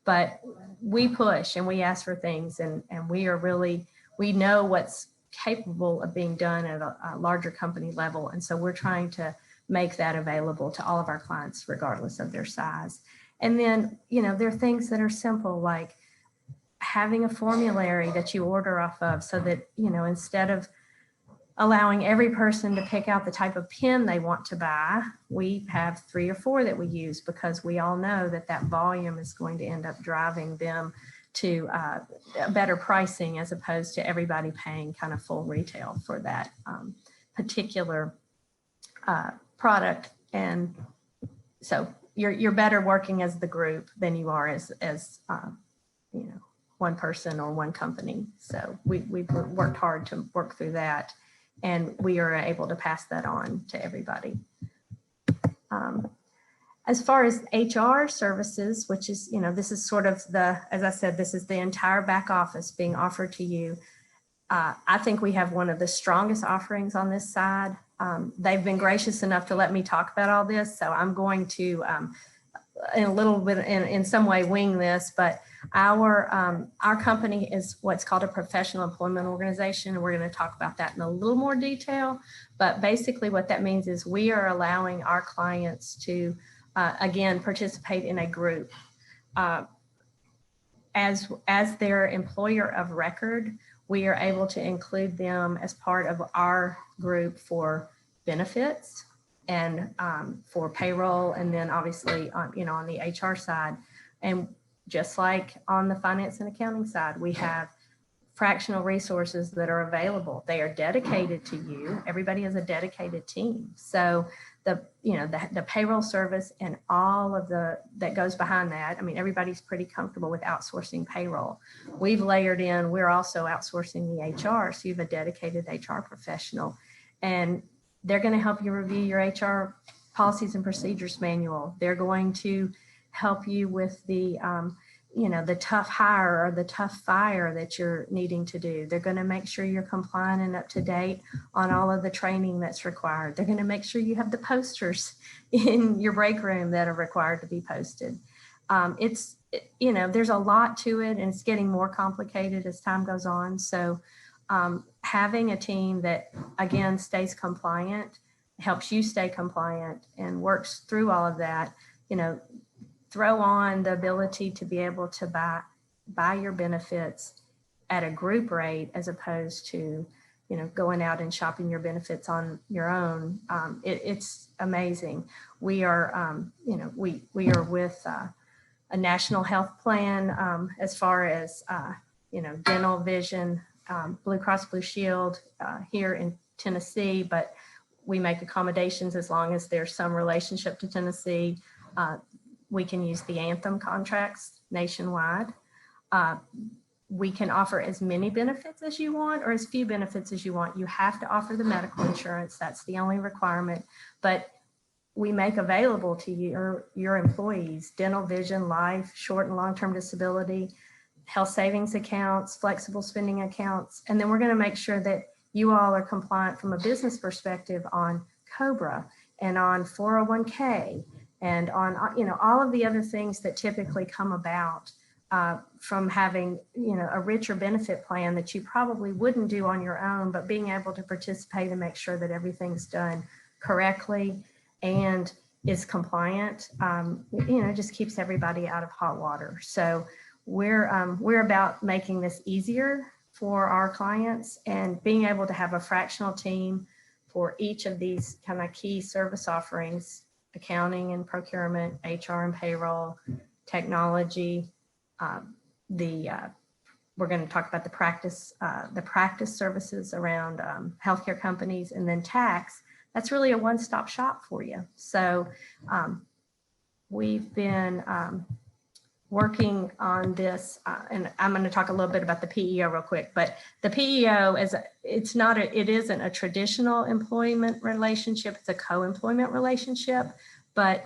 but we push and we ask for things, and we know what's capable of being done at a larger company level. And so we're trying to make that available to all of our clients, regardless of their size. And then, there are things that are simple, like having a formulary that you order off of so that, instead of allowing every person to pick out the type of pen they want to buy, we have 3 or 4 that we use because we all know that volume is going to end up driving them to better pricing as opposed to everybody paying kind of full retail for that particular product. And so you're better working as the group than you are as one person or one company. So we've worked hard to work through that, and we are able to pass that on to everybody. As far as HR services, which is, this is sort of as I said, this is the entire back office being offered to you. I think we have one of the strongest offerings on this side. They've been gracious enough to let me talk about all this, so I'm going to, in a little bit, in some way, wing this. But our company is what's called a professional employment organization, and we're going to talk about that in a little more detail. But basically, what that means is we are allowing our clients to, again, participate in a group as their employer of record. We are able to include them as part of our group for benefits and for payroll, and then obviously on the HR side. And just like on the finance and accounting side, we have fractional resources that are available. They are dedicated to you. Everybody has a dedicated team. So the payroll service and all of that goes behind that. I mean, everybody's pretty comfortable with outsourcing payroll. We've layered in, we're also outsourcing the HR. So you have a dedicated HR professional, and they're going to help you review your HR policies and procedures manual. They're going to help you with the tough hire or the tough fire that you're needing to do. They're going to make sure you're compliant and up to date on all of the training that's required. They're going to make sure you have the posters in your break room that are required to be posted. There's a lot to it, and it's getting more complicated as time goes on. So having a team that, again, stays compliant, helps you stay compliant, and works through all of that, throw on the ability to be able to buy your benefits at a group rate as opposed to, going out and shopping your benefits on your own. It's amazing. We are, we are with a national health plan as far as, dental, vision, Blue Cross Blue Shield here in Tennessee, but we make accommodations as long as there's some relationship to Tennessee. We can use the Anthem contracts nationwide. We can offer as many benefits as you want or as few benefits as you want. You have to offer the medical insurance. That's the only requirement. But we make available to your employees dental, vision, life, short and long-term disability, health savings accounts, flexible spending accounts, and then we're going to make sure that you all are compliant from a business perspective on COBRA and on 401k and on, all of the other things that typically come about from having, a richer benefit plan that you probably wouldn't do on your own, but being able to participate and make sure that everything's done correctly and is compliant, just keeps everybody out of hot water. So we're about making this easier for our clients and being able to have a fractional team for each of these kind of key service offerings: accounting and procurement, HR and payroll, technology. We're going to talk about the practice services around healthcare companies, and then tax. That's really a one-stop shop for you. So we've been working on this, and I'm going to talk a little bit about the PEO real quick. But the PEO it isn't a traditional employment relationship; it's a co-employment relationship. But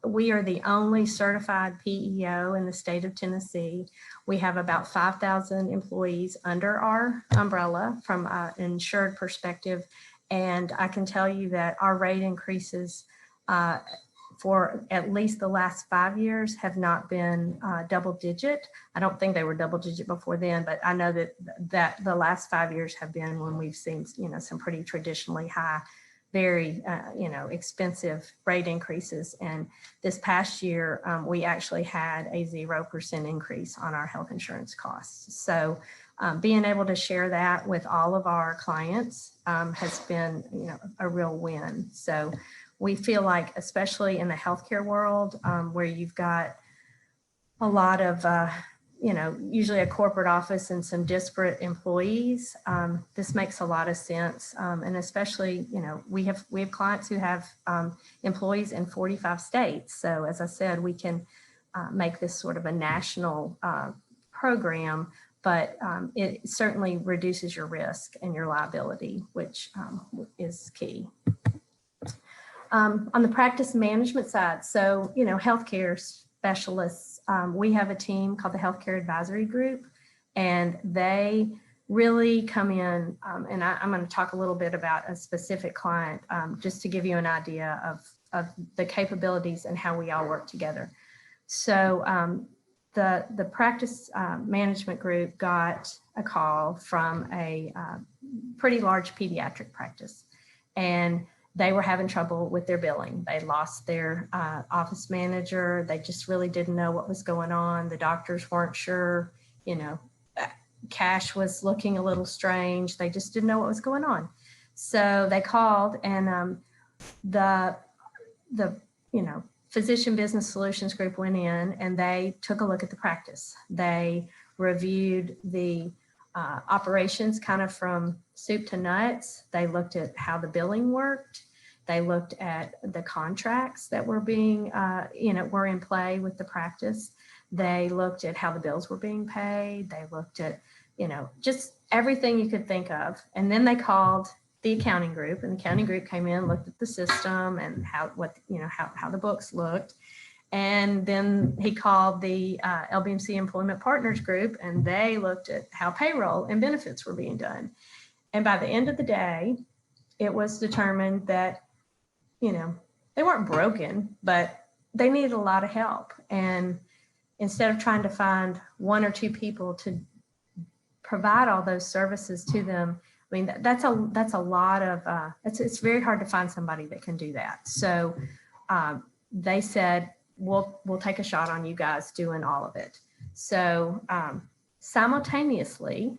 we are the only certified PEO in the state of Tennessee. We have about 5,000 employees under our umbrella from an insured perspective. And I can tell you that our rate increases for at least the last 5 years have not been double digit. I don't think they were double digit before then, but I know that the last 5 years have been when we've seen, some pretty traditionally high, very, expensive rate increases. And this past year, we actually had a 0% increase on our health insurance costs. So being able to share that with all of our clients has been, a real win. So we feel like, especially in the healthcare world, where you've got a lot of, usually a corporate office and some disparate employees, this makes a lot of sense. And especially, we have clients who have employees in 45 states. So as I said, we can make this sort of a national program, but it certainly reduces your risk and your liability, which is key. On the practice management side, so, healthcare specialists, we have a team called the Healthcare Advisory Group, and they really come in, and I'm going to talk a little bit about a specific client, just to give you an idea of the capabilities and how we all work together. So the practice management group got a call from a pretty large pediatric practice, and they were having trouble with their billing. They lost their office manager. They just really didn't know what was going on. The doctors weren't sure, cash was looking a little strange. They just didn't know what was going on. So they called, and the Physician Business Solutions Group went in and they took a look at the practice. They reviewed the operations kind of from soup to nuts. They looked at how the billing worked. They looked at the contracts that were being, were in play with the practice. They looked at how the bills were being paid. They looked at, just everything you could think of. And then they called the accounting group, and the accounting group came in, looked at the system and how the books looked. And then he called the LBMC Employment Partners Group, and they looked at how payroll and benefits were being done. And by the end of the day, it was determined that, they weren't broken, but they needed a lot of help. And instead of trying to find one or two people to provide all those services to them, I mean, that's a lot of, it's very hard to find somebody that can do that. So they said, we'll take a shot on you guys doing all of it. So simultaneously,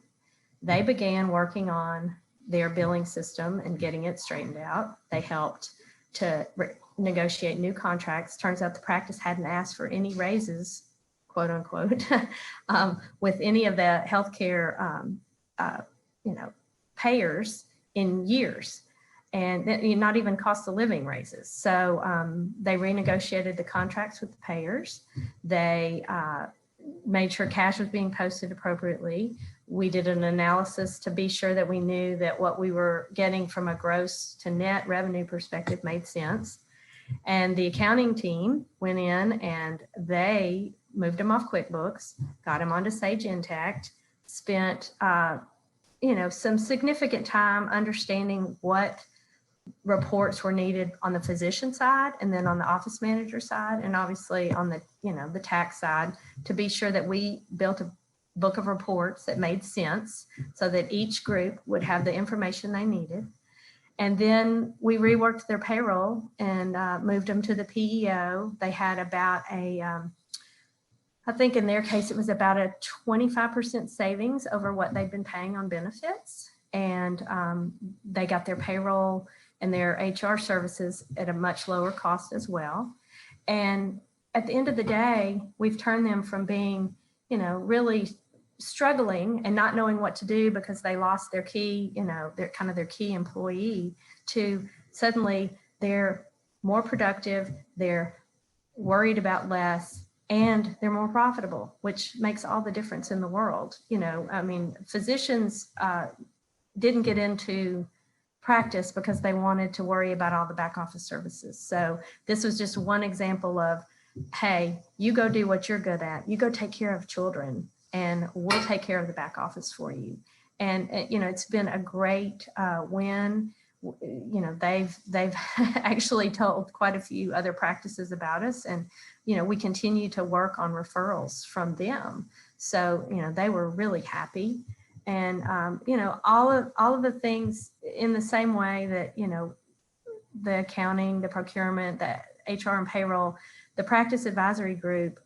they began working on their billing system and getting it straightened out. They helped to negotiate new contracts. Turns out the practice hadn't asked for any raises, quote unquote, with any of the healthcare, payers in years, and not even cost of living raises. So they renegotiated the contracts with the payers. They made sure cash was being posted appropriately. We did an analysis to be sure that we knew that what we were getting from a gross to net revenue perspective made sense. And the accounting team went in and they moved them off QuickBooks, got them onto Sage Intacct, spent, some significant time understanding what reports were needed on the physician side and then on the office manager side, and obviously on the, the tax side, to be sure that we built a book of reports that made sense so that each group would have the information they needed. And then we reworked their payroll and moved them to the PEO. They had about I think in their case, it was about a 25% savings over what they'd been paying on benefits. And they got their payroll and their HR services at a much lower cost as well. And at the end of the day, we've turned them from being, really struggling and not knowing what to do because they lost their key, their key employee, to suddenly they're more productive, they're worried about less, and they're more profitable, which makes all the difference in the world. Physicians didn't get into practice because they wanted to worry about all the back office services. So this was just one example of, hey, you go do what you're good at. You go take care of children and we'll take care of the back office for you. And, it's been a great win. They've actually told quite a few other practices about us, and, we continue to work on referrals from them. So, they were really happy. And, all of the things in the same way that, the accounting, the procurement, the HR and payroll, the practice advisory group,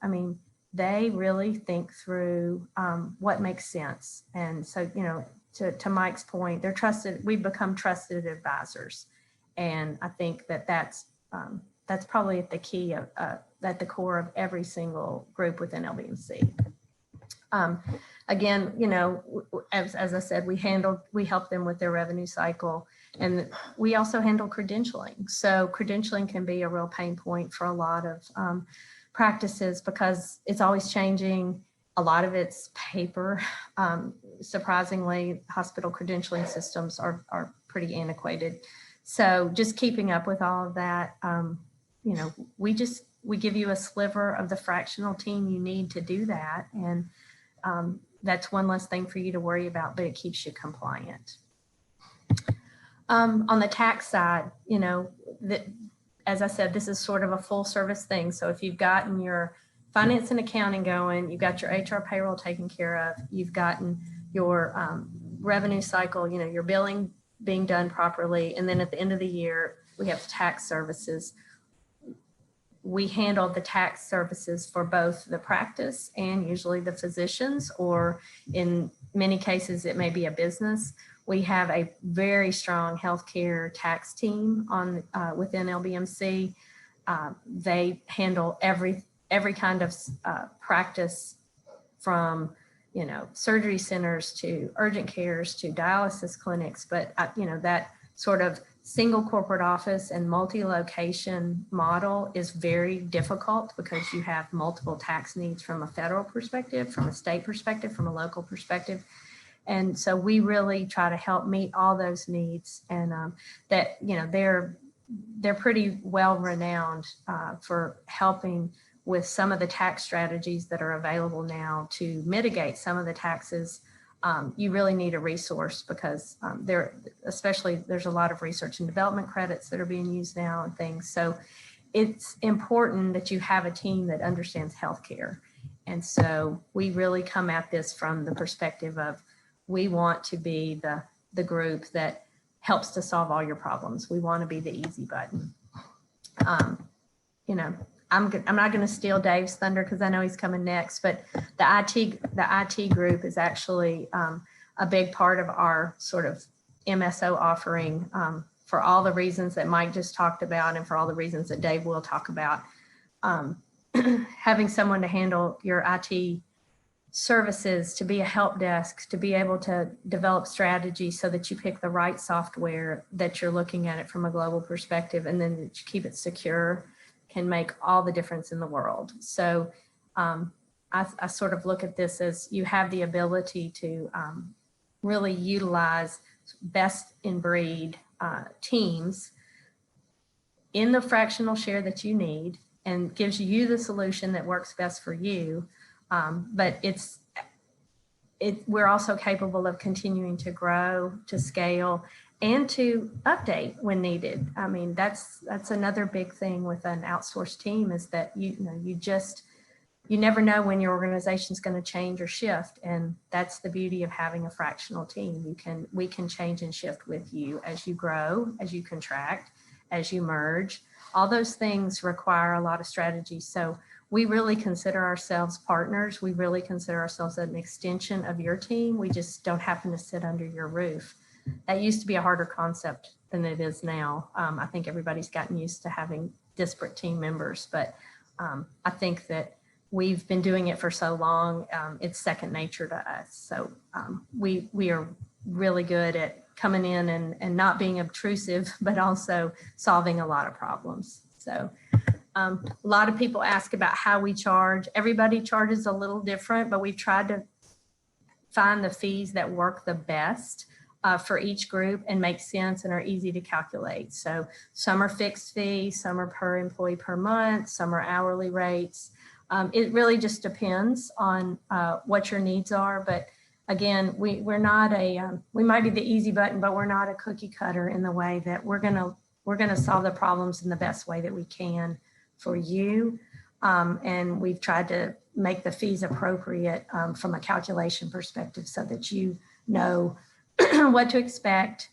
they really think through what makes sense. And so, to Mike's point, they're trusted, we've become trusted advisors. And I think that's probably at the key of, at the core of every single group within LBMC. Again, as I said, we help them with their revenue cycle, and we also handle credentialing. So credentialing can be a real pain point for a lot of practices because it's always changing. A lot of it's paper. Surprisingly, hospital credentialing systems are pretty antiquated. So just keeping up with all of that, we give you a sliver of the fractional team you need to do that. And that's one less thing for you to worry about, but it keeps you compliant. On the tax side, as I said, this is sort of a full service thing. So if you've gotten your finance and accounting going, you've got your HR payroll taken care of, you've gotten your revenue cycle, your billing being done properly. And then at the end of the year, we have tax services. We handle the tax services for both the practice and usually the physicians, or in many cases, it may be a business. We have a very strong healthcare tax team within LBMC. They handle every kind of practice, from surgery centers to urgent cares to dialysis clinics. But that sort of single corporate office and multi-location model is very difficult because you have multiple tax needs from a federal perspective, from a state perspective, from a local perspective. And so we really try to help meet all those needs, and that, they're pretty well renowned for helping with some of the tax strategies that are available now to mitigate some of the taxes. You really need a resource because there's a lot of research and development credits that are being used now and things. So it's important that you have a team that understands healthcare. And so we really come at this from the perspective of, we want to be the group that helps to solve all your problems. We want to be the easy button. I'm not going to steal Dave's thunder because I know he's coming next, but the IT group is actually a big part of our sort of MSO offering, for all the reasons that Mike just talked about and for all the reasons that Dave will talk about. Having someone to handle your IT services, to be a help desk, to be able to develop strategies so that you pick the right software, that you're looking at it from a global perspective, and then that you keep it secure, can make all the difference in the world. So I sort of look at this as, you have the ability to really utilize best in breed teams in the fractional share that you need, and gives you the solution that works best for you. But we're also capable of continuing to grow, to scale, and to update when needed. I mean, that's another big thing with an outsourced team, is that you never know when your organization is going to change or shift. And that's the beauty of having a fractional team. We can change and shift with you as you grow, as you contract, as you merge. All those things require a lot of strategy. So we really consider ourselves partners. We really consider ourselves an extension of your team. We just don't happen to sit under your roof. That used to be a harder concept than it is now. I think everybody's gotten used to having disparate team members, but I think that we've been doing it for so long, it's second nature to us. So we are really good at coming in and not being obtrusive, but also solving a lot of problems. So a lot of people ask about how we charge. Everybody charges a little different, but we've tried to find the fees that work the best for each group and make sense and are easy to calculate. So some are fixed fees, some are per employee per month, some are hourly rates. It really just depends on what your needs are. But again, we're not we might be the easy button, but we're not a cookie cutter in the way that we're gonna solve the problems in the best way that we can for you. And we've tried to make the fees appropriate from a calculation perspective so that you know what to expect.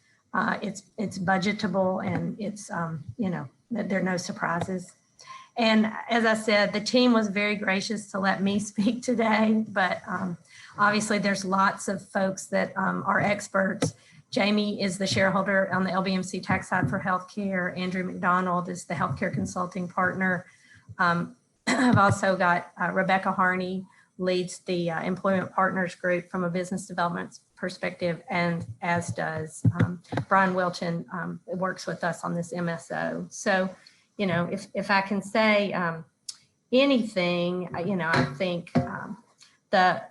It's budgetable, and it's, there are no surprises. And as I said, the team was very gracious to let me speak today, but obviously there's lots of folks that are experts. Jamie is the shareholder on the LBMC tax side for healthcare. Andrew McDonald is the healthcare consulting partner. I've also got Rebecca Harney leads the employment partners group from a business development perspective, and as does Brian Wilton, works with us on this MSO. So, if I can say anything, I think the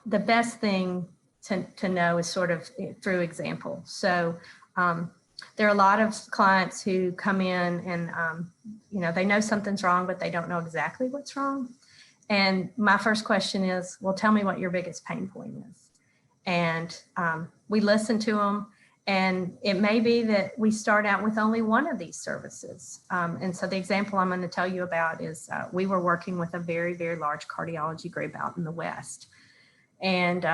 best thing to know is sort of through example. So there are a lot of clients who come in and, they know something's wrong, but they don't know exactly what's wrong. And my first question is, well, tell me what your biggest pain point is. And we listen to them. And it may be that we start out with only one of these services. And so the example I'm going to tell you about is we were working with a very, very large cardiology group out in the West. And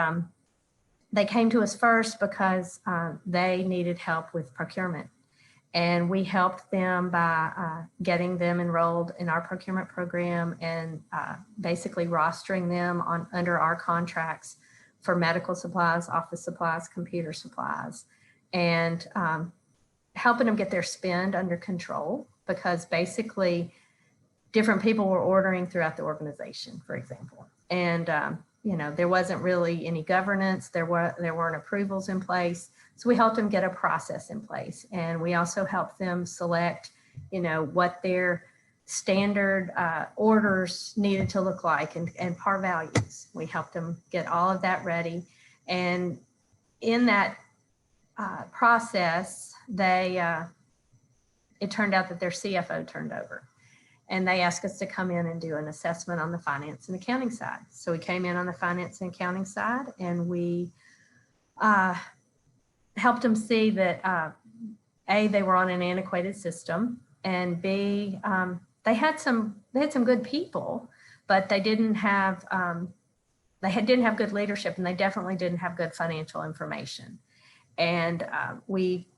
they came to us first because they needed help with procurement. And we helped them by getting them enrolled in our procurement program and basically rostering them under our contracts for medical supplies, office supplies, computer supplies, and helping them get their spend under control, because basically different people were ordering throughout the organization, for example. And there wasn't really any governance. There weren't approvals in place. So we helped them get a process in place. And we also helped them select, what their standard orders needed to look like and par values. We helped them get all of that ready. And in that process, it turned out that their CFO turned over. And they asked us to come in and do an assessment on the finance and accounting side. So we came in on the finance and accounting side, and we helped them see that A, they were on an antiquated system, and B, they had some good people, but they didn't have good leadership, and they definitely didn't have good financial information. And we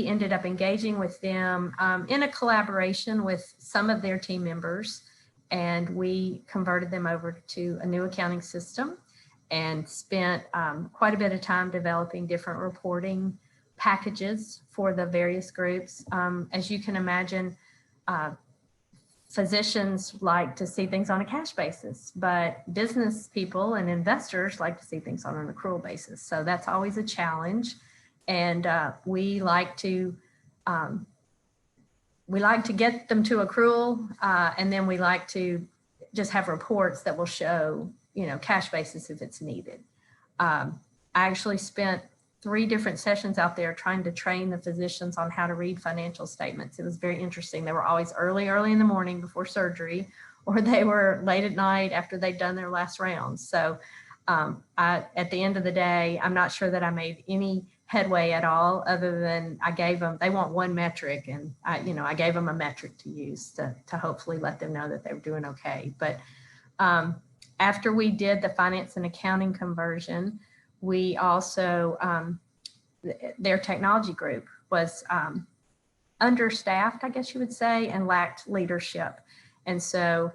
ended up engaging with them in a collaboration with some of their team members, and we converted them over to a new accounting system and spent quite a bit of time developing different reporting packages for the various groups. As you can imagine, physicians like to see things on a cash basis, but business people and investors like to see things on an accrual basis. So that's always a challenge. And we like to get them to accrual, and then we like to just have reports that will show, cash basis if it's needed. I actually spent 3 different sessions out there trying to train the physicians on how to read financial statements. It was very interesting. They were always early in the morning before surgery, or they were late at night after they'd done their last rounds. So at the end of the day, I'm not sure that I made any headway at all, other than I gave them, they want one metric, and I gave them a metric to use to hopefully let them know that they were doing okay. But after we did the finance and accounting conversion, we also, their technology group was understaffed, I guess you would say, and lacked leadership. And so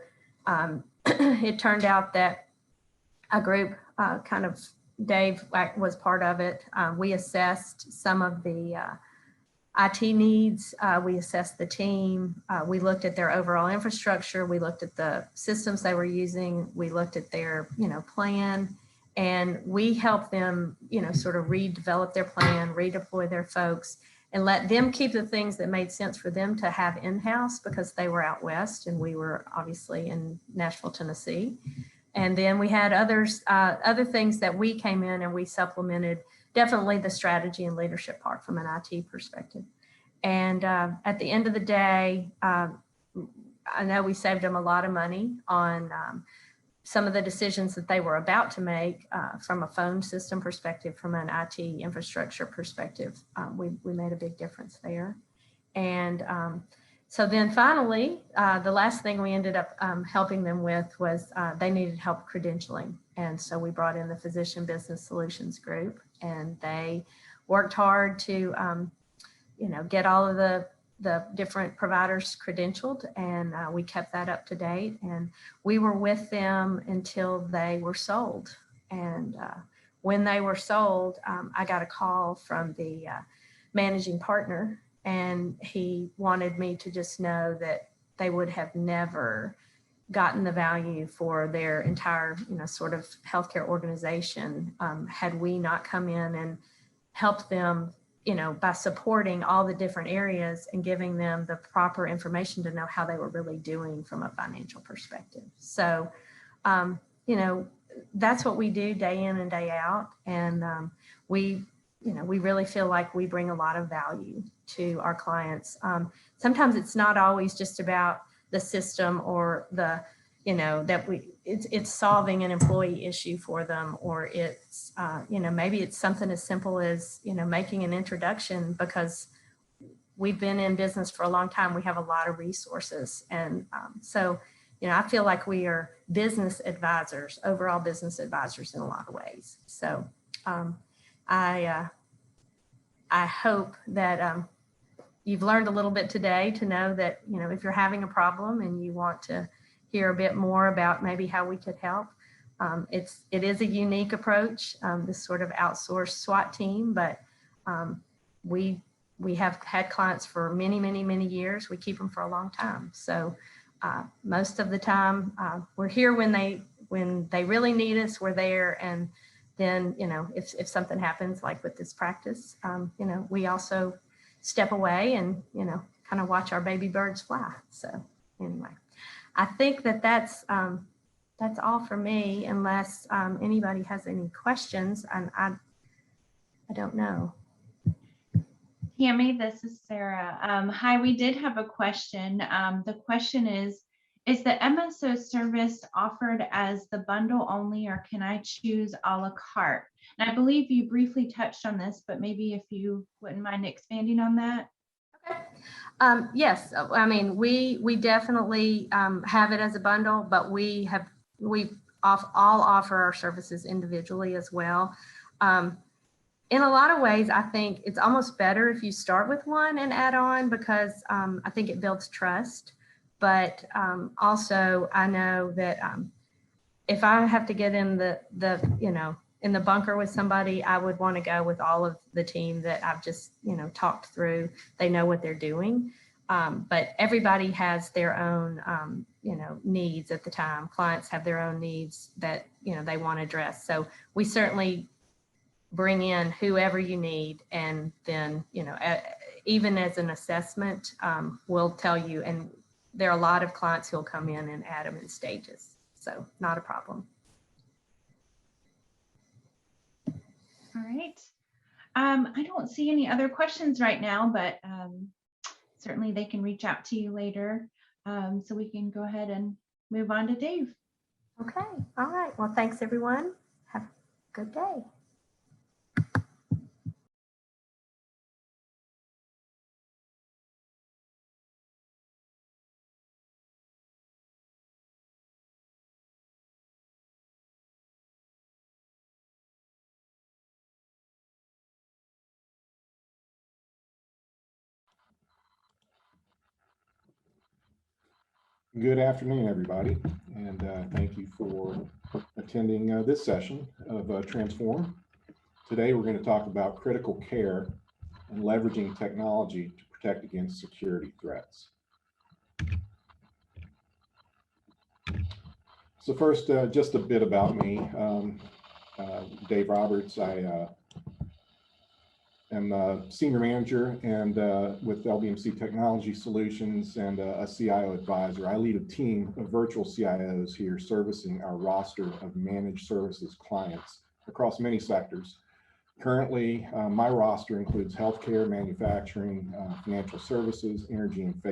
it turned out that a group Dave was part of it. We assessed some of the IT needs. We assessed the team. We looked at their overall infrastructure. We looked at the systems they were using. We looked at their, plan, and we helped them, sort of redevelop their plan, redeploy their folks, and let them keep the things that made sense for them to have in-house, because they were out west and we were obviously in Nashville, Tennessee. And then we had other things that we came in and we supplemented, definitely the strategy and leadership part from an IT perspective. And at the end of the day, I know we saved them a lot of money on some of the decisions that they were about to make from a phone system perspective, from an IT infrastructure perspective. We made a big difference there. And so then finally, the last thing we ended up helping them with was they needed help credentialing. And so we brought in the Physician Business Solutions group, and they worked hard to, get all of the different providers credentialed, and we kept that up to date. And we were with them until they were sold. And when they were sold, I got a call from the managing partner, and he wanted me to just know that they would have never gotten the value for their entire, sort of healthcare organization had we not come in and helped them, by supporting all the different areas and giving them the proper information to know how they were really doing from a financial perspective. So, that's what we do day in and day out. And we really feel like we bring a lot of value to our clients. Sometimes it's not always just about the system or the, it's solving an employee issue for them, or it's, maybe it's something as simple as, making an introduction, because we've been in business for a long time. We have a lot of resources. And so, I feel like we are business advisors, overall business advisors in a lot of ways. So I hope that you've learned a little bit today to know that, if you're having a problem and you want to hear a bit more about maybe how we could help, it is a unique approach, this sort of outsourced SWAT team, but we have had clients for many, many, many years. We keep them for a long time. So most of the time we're here when they really need us, we're there. And then, if something happens, like with this practice, we also step away and, kind of watch our baby birds fly. So anyway, I think that's all for me, unless anybody has any questions. And I don't know. Tammy, this is Sarah. Hi, we did have a question. The question is the MSO service offered as the bundle only, or can I choose a la carte? And I believe you briefly touched on this, but maybe if you wouldn't mind expanding on that. Okay. Yes, I mean, we definitely have it as a bundle, but we all offer our services individually as well. In a lot of ways, I think it's almost better if you start with one and add on, because I think it builds trust. But also, I know that if I have to get in in the bunker with somebody, I would want to go with all of the team that I've just, talked through. They know what they're doing. But everybody has their own, needs at the time. Clients have their own needs that, they want to address. So we certainly bring in whoever you need. And then, even as an assessment, we'll tell you, and there are a lot of clients who'll come in and add them in stages. So not a problem. All right. I don't see any other questions right now, but certainly they can reach out to you later. So we can go ahead and move on to Dave. Okay, all right. Well, thanks everyone. Have a good day. Good afternoon, everybody, and thank you for attending this session of Transform. Today, we're going to talk about critical care and leveraging technology to protect against security threats. So first, just a bit about me. Dave Roberts. I am a senior manager and with LBMC Technology Solutions and a CIO advisor. I lead a team of virtual CIOs here servicing our roster of managed services clients across many sectors. Currently, my roster includes healthcare, manufacturing, financial services, energy, and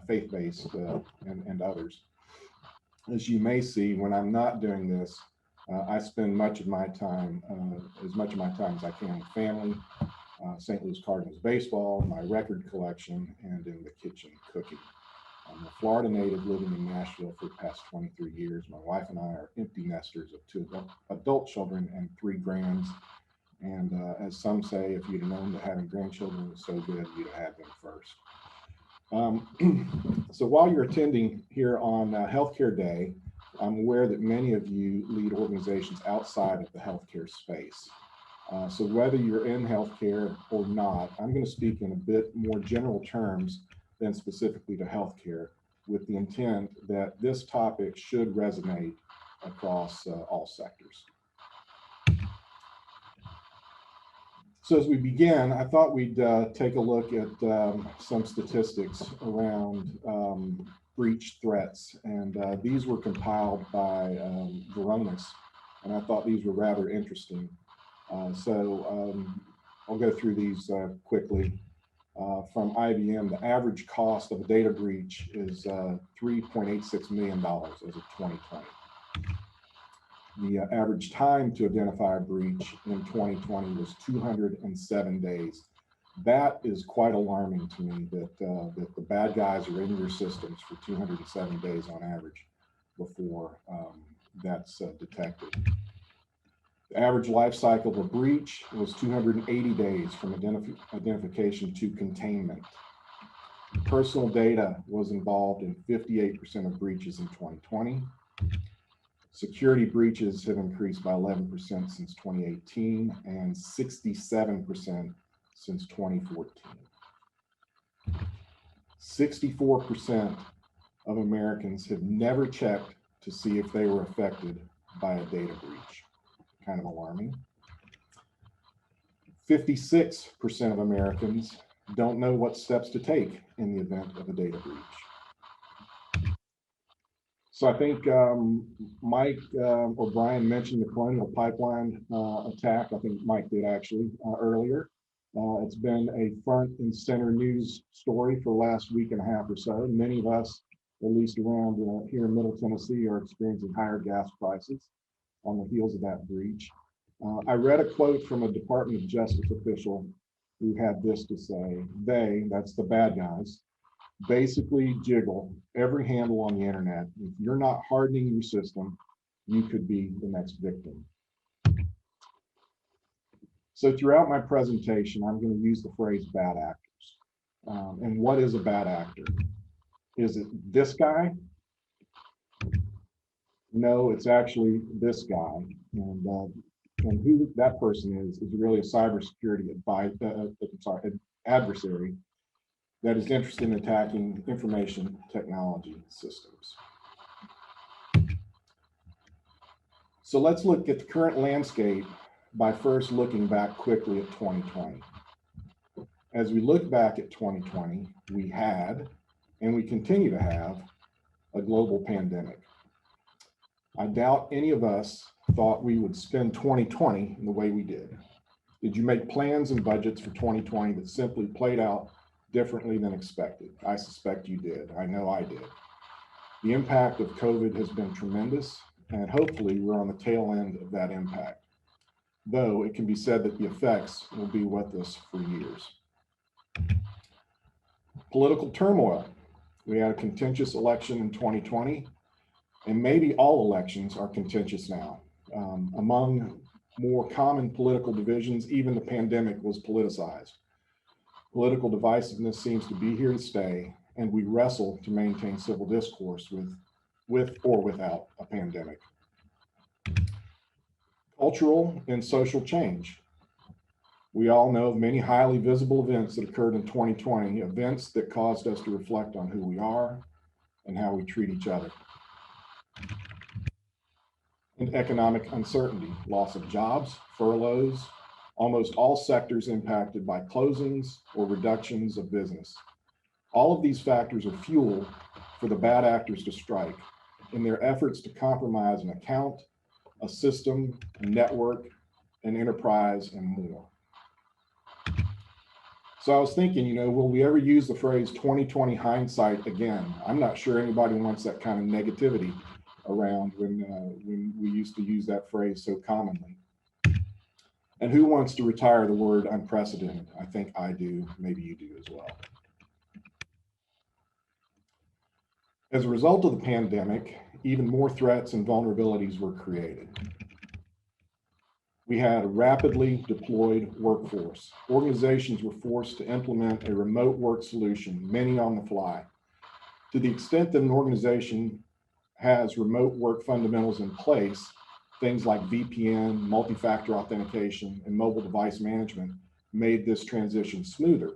faith-based and others. As you may see, when I'm not doing this, I spend much of my time, as much of my time as I can with family, St. Louis Cardinals baseball, my record collection, and in the kitchen cooking. I'm a Florida native living in Nashville for the past 23 years. My wife and I are empty nesters of 2 adult children and 3 grands. And as some say, if you'd have known that having grandchildren was so good, you'd have had them first. So while you're attending here on Healthcare Day, I'm aware that many of you lead organizations outside of the healthcare space. So whether you're in healthcare or not, I'm going to speak in a bit more general terms than specifically to healthcare, with the intent that this topic should resonate across all sectors. So as we begin, I thought we'd take a look at some statistics around breach threats, and these were compiled by Varonis, and I thought these were rather interesting. I'll go through these quickly. From IBM, the average cost of a data breach is $3.86 million as of 2020. The average time to identify a breach in 2020 was 207 days. That is quite alarming to me that the bad guys are in your systems for 207 days on average before that's detected. The average life cycle of a breach was 280 days from identification to containment. Personal data was involved in 58% of breaches in 2020. Security breaches have increased by 11% since 2018 and 67% since 2014. 64% of Americans have never checked to see if they were affected by a data breach. Kind of alarming. 56% of Americans don't know what steps to take in the event of a data breach. So I think Mike or Brian mentioned the Colonial Pipeline attack. I think Mike did actually earlier. It's been a front and center news story for the last week and a half or so. Many of us, at least around here in Middle Tennessee, are experiencing higher gas prices on the heels of that breach. I read a quote from a Department of Justice official who had this to say: they, that's the bad guys, basically jiggle every handle on the internet. If you're not hardening your system, you could be the next victim. So throughout my presentation, I'm going to use the phrase bad actors. And what is a bad actor? Is it this guy? No, it's actually this guy. And who that person is really a cybersecurity adversary that is interested in attacking information technology systems. So let's look at the current landscape by first looking back quickly at 2020. As we look back at 2020, we had, and we continue to have, a global pandemic. I doubt any of us thought we would spend 2020 the way we did. Did you make plans and budgets for 2020 that simply played out differently than expected? I suspect you did. I know I did. The impact of COVID has been tremendous, and hopefully we're on the tail end of that impact, though it can be said that the effects will be with us for years. Political turmoil. We had a contentious election in 2020, and maybe all elections are contentious now. Among more common political divisions, even the pandemic was politicized. Political divisiveness seems to be here to stay, and we wrestle to maintain civil discourse with or without a pandemic. Cultural and social change. We all know of many highly visible events that occurred in 2020, events that caused us to reflect on who we are and how we treat each other. And economic uncertainty, loss of jobs, furloughs, almost all sectors impacted by closings or reductions of business. All of these factors are fuel for the bad actors to strike in their efforts to compromise an account, a system, a network, an enterprise, and more. So I was thinking, will we ever use the phrase 2020 hindsight again? I'm not sure anybody wants that kind of negativity around when we used to use that phrase so commonly. And who wants to retire the word unprecedented? I think I do, maybe you do as well. As a result of the pandemic, even more threats and vulnerabilities were created. We had a rapidly deployed workforce. Organizations were forced to implement a remote work solution, many on the fly. To the extent that an organization has remote work fundamentals in place, things like VPN, multi-factor authentication, and mobile device management made this transition smoother.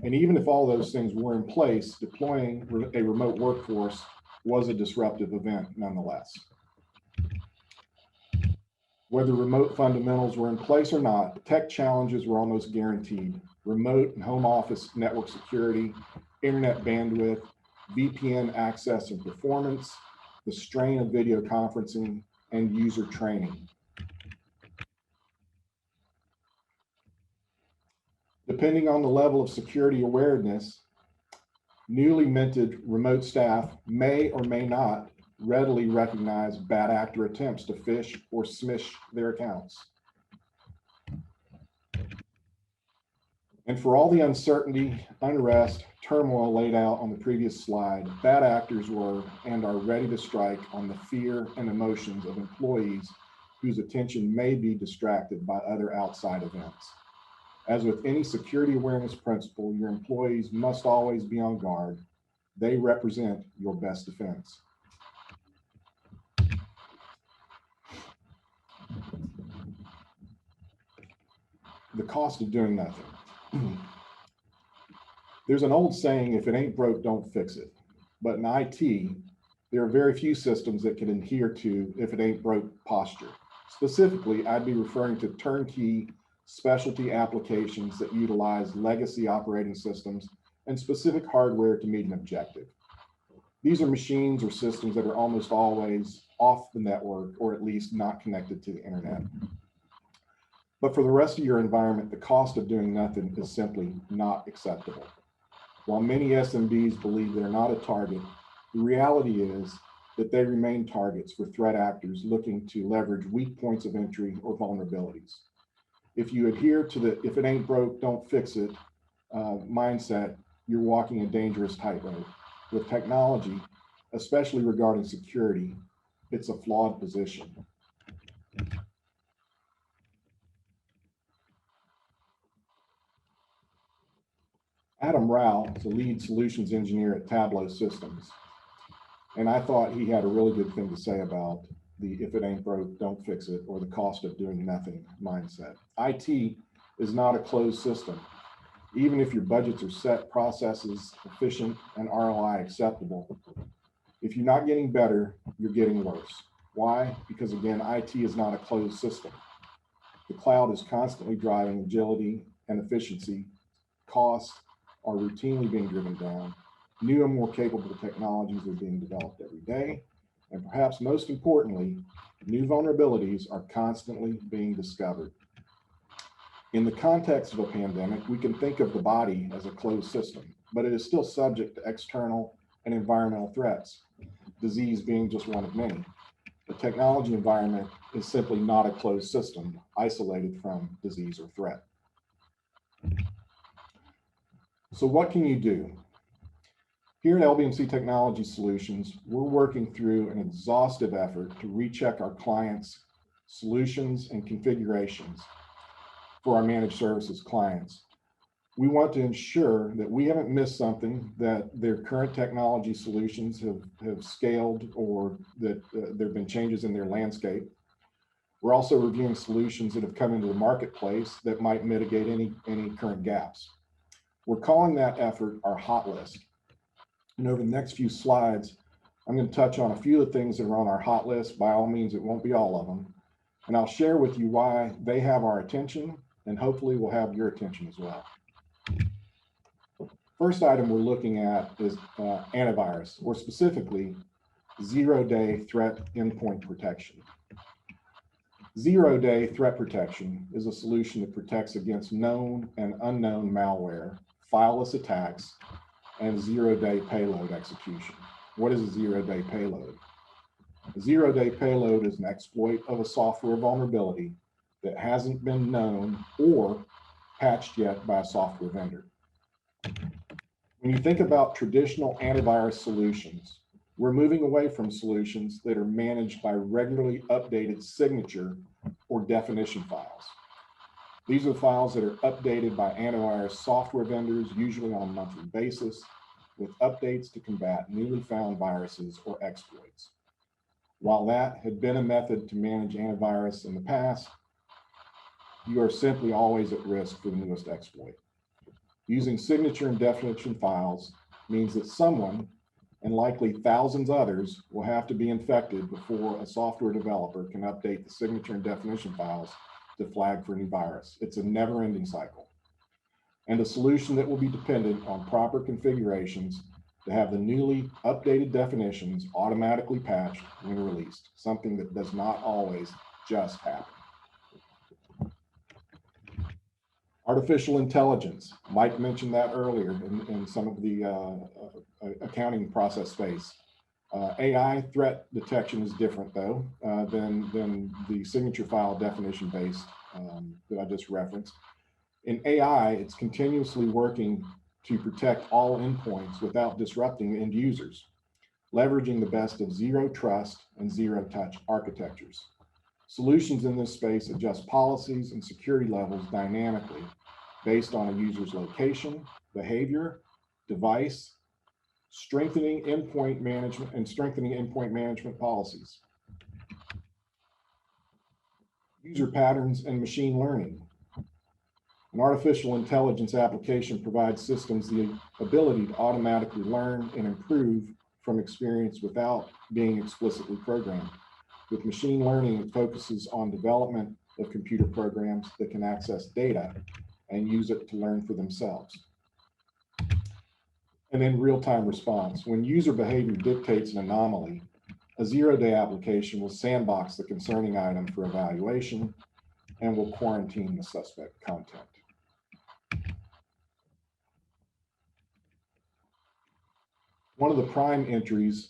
And even if all those things were in place, deploying a remote workforce was a disruptive event nonetheless. Whether remote fundamentals were in place or not, tech challenges were almost guaranteed. Remote and home office network security, internet bandwidth, VPN access and performance, the strain of video conferencing, and user training. Depending on the level of security awareness, newly minted remote staff may or may not readily recognize bad actor attempts to phish or smish their accounts. And for all the uncertainty, unrest, turmoil laid out on the previous slide, bad actors were and are ready to strike on the fear and emotions of employees whose attention may be distracted by other outside events. As with any security awareness principle, your employees must always be on guard. They represent your best defense. The cost of doing nothing. There's an old saying, if it ain't broke, don't fix it. But in IT, there are very few systems that can adhere to if it ain't broke posture. Specifically, I'd be referring to turnkey specialty applications that utilize legacy operating systems and specific hardware to meet an objective. These are machines or systems that are almost always off the network or at least not connected to the internet. But for the rest of your environment, the cost of doing nothing is simply not acceptable. While many SMBs believe they're not a target, the reality is that they remain targets for threat actors looking to leverage weak points of entry or vulnerabilities. If you adhere to the if it ain't broke, don't fix it mindset, you're walking a dangerous tightrope. With technology, especially regarding security, it's a flawed position. Adam Rao is a lead solutions engineer at Tableau Systems. And I thought he had a really good thing to say about the if it ain't broke, don't fix it, or the cost of doing nothing mindset. IT is not a closed system. Even if your budgets are set, processes efficient, and ROI acceptable, if you're not getting better, you're getting worse. Why? Because again, IT is not a closed system. The cloud is constantly driving agility and efficiency. Costs are routinely being driven down. New and more capable technologies are being developed every day. And perhaps most importantly, new vulnerabilities are constantly being discovered. In the context of a pandemic, we can think of the body as a closed system, but it is still subject to external and environmental threats, disease being just one of many. The technology environment is simply not a closed system isolated from disease or threat. So what can you do? Here at LBMC Technology Solutions, we're working through an exhaustive effort to recheck our clients' solutions and configurations for our managed services clients. We want to ensure that we haven't missed something, that their current technology solutions have scaled, or that there have been changes in their landscape. We're also reviewing solutions that have come into the marketplace that might mitigate any current gaps. We're calling that effort our hot list. And over the next few slides, I'm going to touch on a few of the things that are on our hot list. By all means, it won't be all of them. And I'll share with you why they have our attention, and hopefully will have your attention as well. First item we're looking at is antivirus, or specifically zero-day threat endpoint protection. Zero-day threat protection is a solution that protects against known and unknown malware, fileless attacks, and zero-day payload execution. What is a zero-day payload? A zero-day payload is an exploit of a software vulnerability that hasn't been known or patched yet by a software vendor. When you think about traditional antivirus solutions, we're moving away from solutions that are managed by regularly updated signature or definition files. These are files that are updated by antivirus software vendors, usually on a monthly basis, with updates to combat newly found viruses or exploits. While that had been a method to manage antivirus in the past, you are simply always at risk for the newest exploit. Using signature and definition files means that someone, and likely thousands others, will have to be infected before a software developer can update the signature and definition files to flag for a new virus. It's a never-ending cycle, and a solution that will be dependent on proper configurations to have the newly updated definitions automatically patched when released, something that does not always just happen. Artificial intelligence, Mike mentioned that earlier in some of the accounting process space. AI threat detection is different though than the signature file definition based that I just referenced. In AI, it's continuously working to protect all endpoints without disrupting end users, leveraging the best of zero trust and zero touch architectures. Solutions in this space adjust policies and security levels dynamically based on a user's location, behavior, device, strengthening endpoint management policies. User patterns and machine learning. An artificial intelligence application provides systems the ability to automatically learn and improve from experience without being explicitly programmed. With machine learning, it focuses on development of computer programs that can access data and use it to learn for themselves. And then real-time response. When user behavior dictates an anomaly, a zero-day application will sandbox the concerning item for evaluation and will quarantine the suspect content. One of the prime entries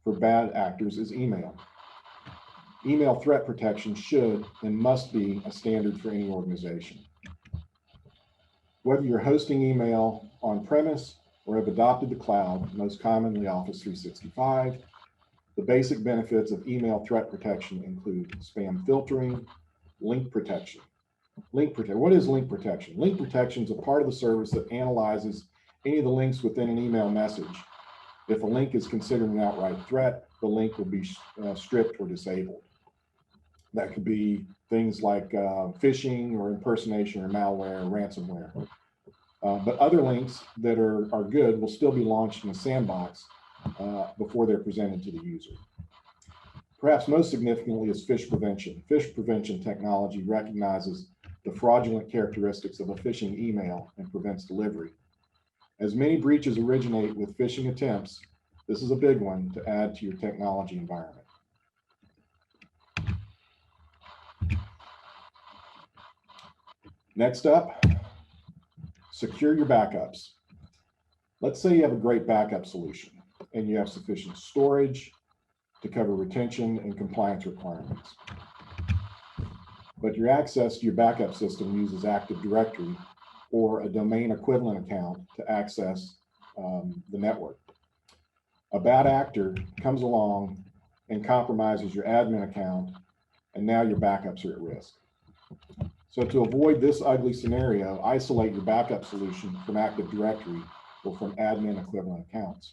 for bad actors is email. Email threat protection should and must be a standard for any organization. Whether you're hosting email on-premise or have adopted the cloud, most commonly Office 365, the basic benefits of email threat protection include spam filtering, link protection. What is link protection? Link protection is a part of the service that analyzes any of the links within an email message. If a link is considered an outright threat, the link will be stripped or disabled. That could be things like phishing or impersonation or malware or ransomware. But other links that are good will still be launched in a sandbox before they're presented to the user. Perhaps most significantly is phish prevention. Phish prevention technology recognizes the fraudulent characteristics of a phishing email and prevents delivery. As many breaches originate with phishing attempts, this is a big one to add to your technology environment. Next up, secure your backups. Let's say you have a great backup solution and you have sufficient storage to cover retention and compliance requirements. But your access to your backup system uses Active Directory or a domain equivalent account to access the network. A bad actor comes along and compromises your admin account, and now your backups are at risk. So to avoid this ugly scenario, isolate your backup solution from Active Directory or from admin equivalent accounts.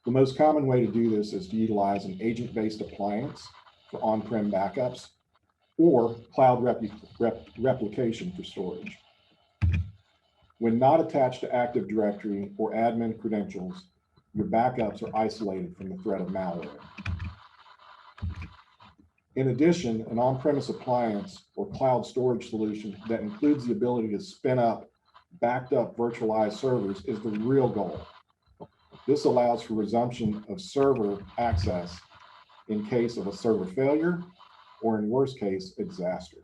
The most common way to do this is to utilize an agent-based appliance for on-prem backups or cloud replication for storage. When not attached to Active Directory or admin credentials, your backups are isolated from the threat of malware. In addition, an on-premise appliance or cloud storage solution that includes the ability to spin up backed up virtualized servers is the real goal. This allows for resumption of server access in case of a server failure or, in worst case, a disaster.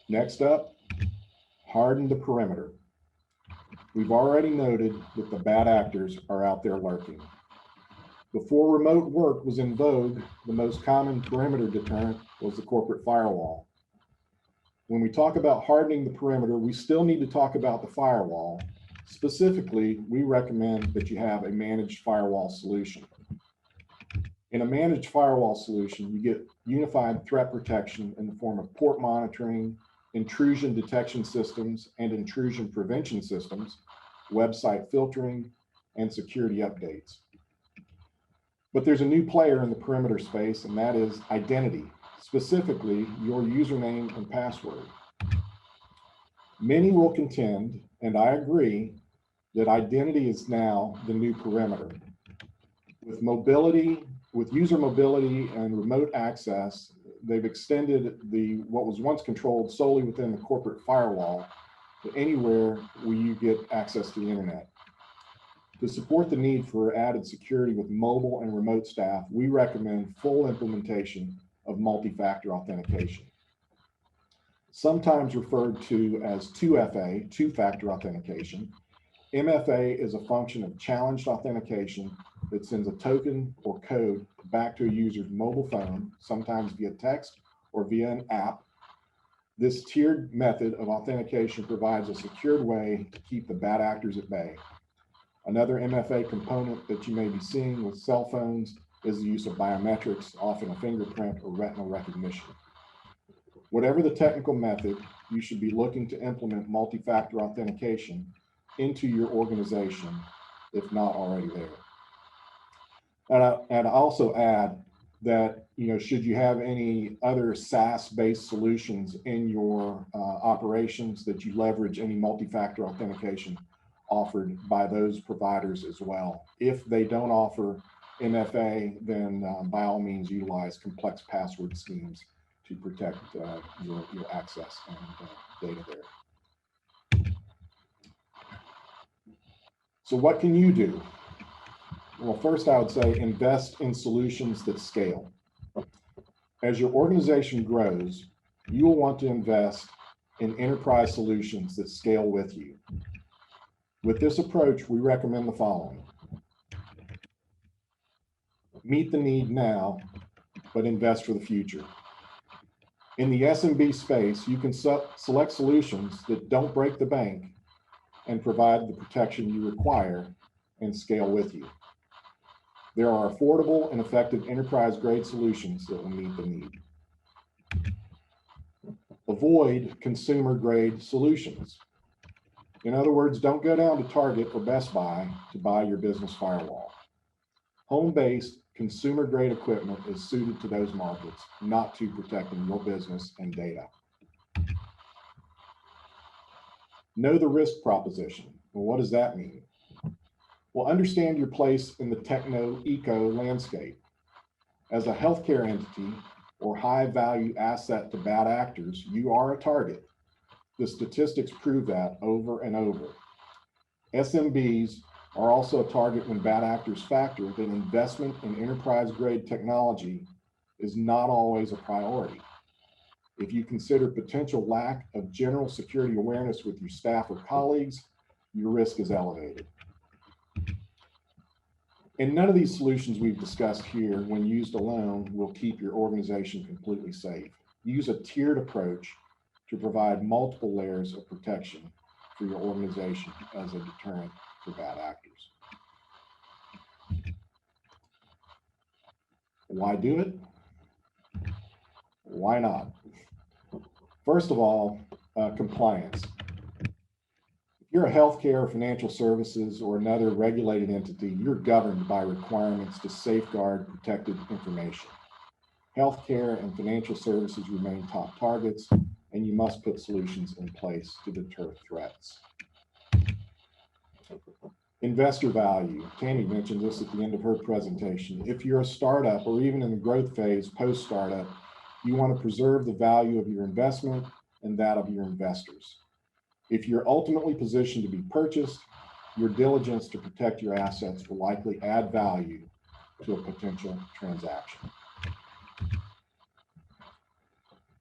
Next up, harden the perimeter. We've already noted that the bad actors are out there lurking. Before remote work was in vogue, the most common perimeter deterrent was the corporate firewall. When we talk about hardening the perimeter, we still need to talk about the firewall. Specifically, we recommend that you have a managed firewall solution. In a managed firewall solution, you get unified threat protection in the form of port monitoring, intrusion detection systems and intrusion prevention systems, website filtering, and security updates. But there's a new player in the perimeter space, and that is identity, specifically your username and password. Many will contend, and I agree, that identity is now the new perimeter. With mobility, with user mobility and remote access, they've extended what was once controlled solely within the corporate firewall to anywhere where you get access to the internet. To support the need for added security with mobile and remote staff, we recommend full implementation of multi-factor authentication. Sometimes referred to as 2FA, two-factor authentication. MFA is a function of challenged authentication that sends a token or code back to a user's mobile phone, sometimes via text or via an app. This tiered method of authentication provides a secured way to keep the bad actors at bay. Another MFA component that you may be seeing with cell phones is the use of biometrics, often a fingerprint or retinal recognition. Whatever the technical method, you should be looking to implement multi-factor authentication into your organization, if not already there. And I also add that, should you have any other SaaS-based solutions in your operations, that you leverage any multi-factor authentication offered by those providers as well. If they don't offer MFA, then by all means utilize complex password schemes to protect your access and data there. So what can you do? Well, first I would say invest in solutions that scale. As your organization grows, you will want to invest in enterprise solutions that scale with you. With this approach, we recommend the following. Meet the need now, but invest for the future. In the SMB space, you can select solutions that don't break the bank and provide the protection you require and scale with you. There are affordable and effective enterprise-grade solutions that will meet the need. Avoid consumer-grade solutions. In other words, don't go down to Target or Best Buy to buy your business firewall. Home-based, consumer-grade equipment is suited to those markets, not to protecting your business and data. Know the risk proposition. Well, what does that mean? Well, understand your place in the techno-eco landscape. As a healthcare entity or high-value asset to bad actors, you are a target. The statistics prove that over and over. SMBs are also a target when bad actors factor that investment in enterprise-grade technology is not always a priority. If you consider potential lack of general security awareness with your staff or colleagues, your risk is elevated. And none of these solutions we've discussed here, when used alone, will keep your organization completely safe. Use a tiered approach to provide multiple layers of protection for your organization as a deterrent for bad actors. Why do it? Why not? First of all, compliance. If you're a healthcare, financial services, or another regulated entity, you're governed by requirements to safeguard protected information. Healthcare and financial services remain top targets, and you must put solutions in place to deter threats. Investor value. Tammy mentioned this at the end of her presentation. If you're a startup or even in the growth phase post-startup, you want to preserve the value of your investment and that of your investors. If you're ultimately positioned to be purchased, your diligence to protect your assets will likely add value to a potential transaction.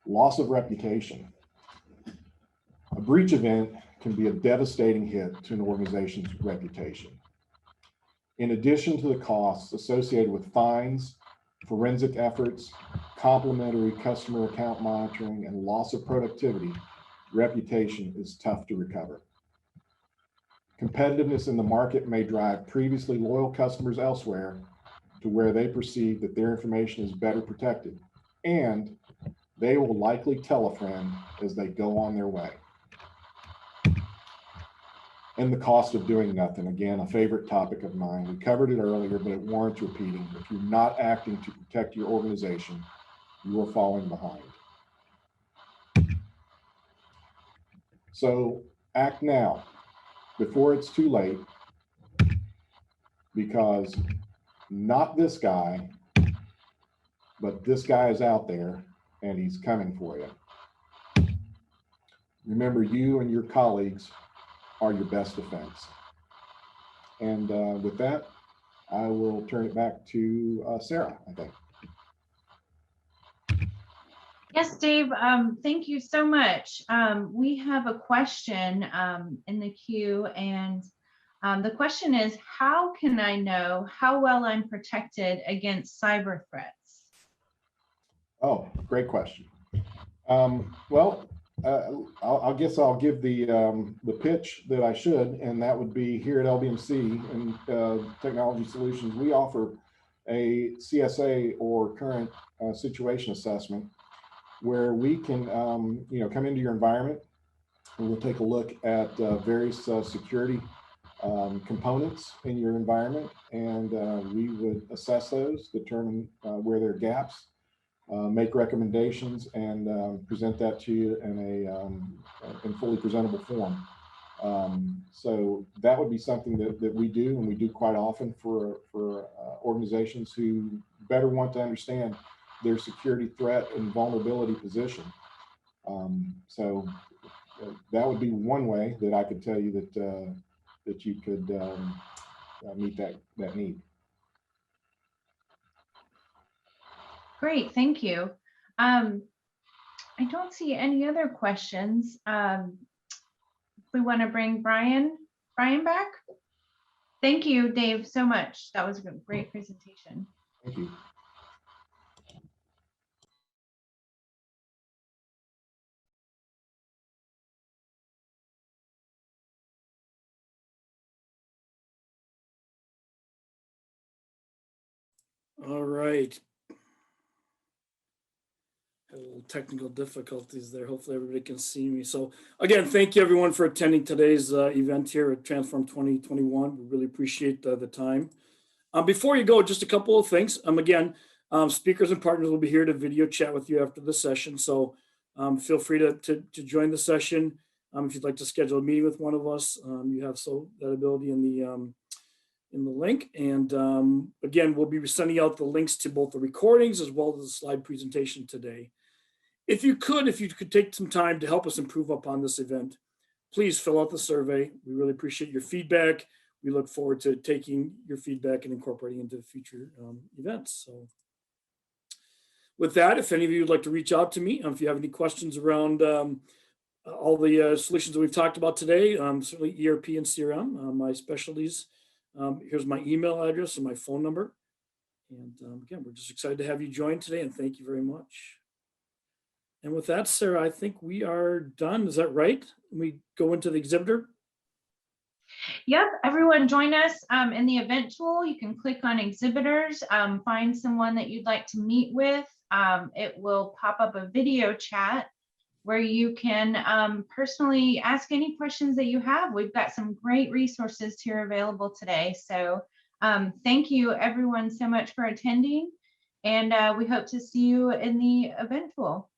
Loss of reputation. A breach event can be a devastating hit to an organization's reputation. In addition to the costs associated with fines, forensic efforts, complementary customer account monitoring, and loss of productivity, reputation is tough to recover. Competitiveness in the market may drive previously loyal customers elsewhere to where they perceive that their information is better protected, and they will likely tell a friend as they go on their way. And the cost of doing nothing, again, a favorite topic of mine. We covered it earlier, but it warrants repeating. If you're not acting to protect your organization, you are falling behind. So act now, before it's too late, because not this guy, but this guy is out there and he's coming for you. Remember, you and your colleagues are your best defense. And with that, I will turn it back to Sarah, I think. Yes, Dave, thank you so much. We have a question in the queue, and the question is, how can I know how well I'm protected against cyber threats? Oh, great question. Well, I guess I'll give the pitch that I should, and that would be here at LBMC and Technology Solutions. We offer a CSA, or current situation assessment, where we can come into your environment and we'll take a look at various security components in your environment, and we would assess those, determine where there are gaps, make recommendations, and present that to you in fully presentable form. So that would be something that we do, and we do quite often for organizations who better want to understand their security threat and vulnerability position. So that would be one way that I could tell you that you could meet that need. Great, thank you. I don't see any other questions. We want to bring Brian back. Thank you, Dave, so much. That was a great presentation. Thank you. All right. Had a little technical difficulties there. Hopefully everybody can see me. So again, thank you everyone for attending today's event here at Transform 2021. We really appreciate the time. Before you go, just a couple of things. Again, speakers and partners will be here to video chat with you after the session. So feel free to join the session. If you'd like to schedule a meeting with one of us, you have that ability in the link. And again, we'll be sending out the links to both the recordings as well as the slide presentation today. If you could take some time to help us improve upon this event, please fill out the survey. We really appreciate your feedback. we look forward to taking your feedback and incorporating into future events. So with that, if any of you would like to reach out to me, if you have any questions around all the solutions that we've talked about today, certainly ERP and CRM, my specialties, here's my email address and my phone number. And again, we're just excited to have you join today, and thank you very much. And with that, Sarah, I think we are done. Is that right? We go into the exhibitor? Yep, everyone join us in the event tool. You can click on exhibitors, find someone that you'd like to meet with. It will pop up a video chat where you can personally ask any questions that you have. We've got some great resources here available today. So thank you everyone so much for attending, and we hope to see you in the event tool.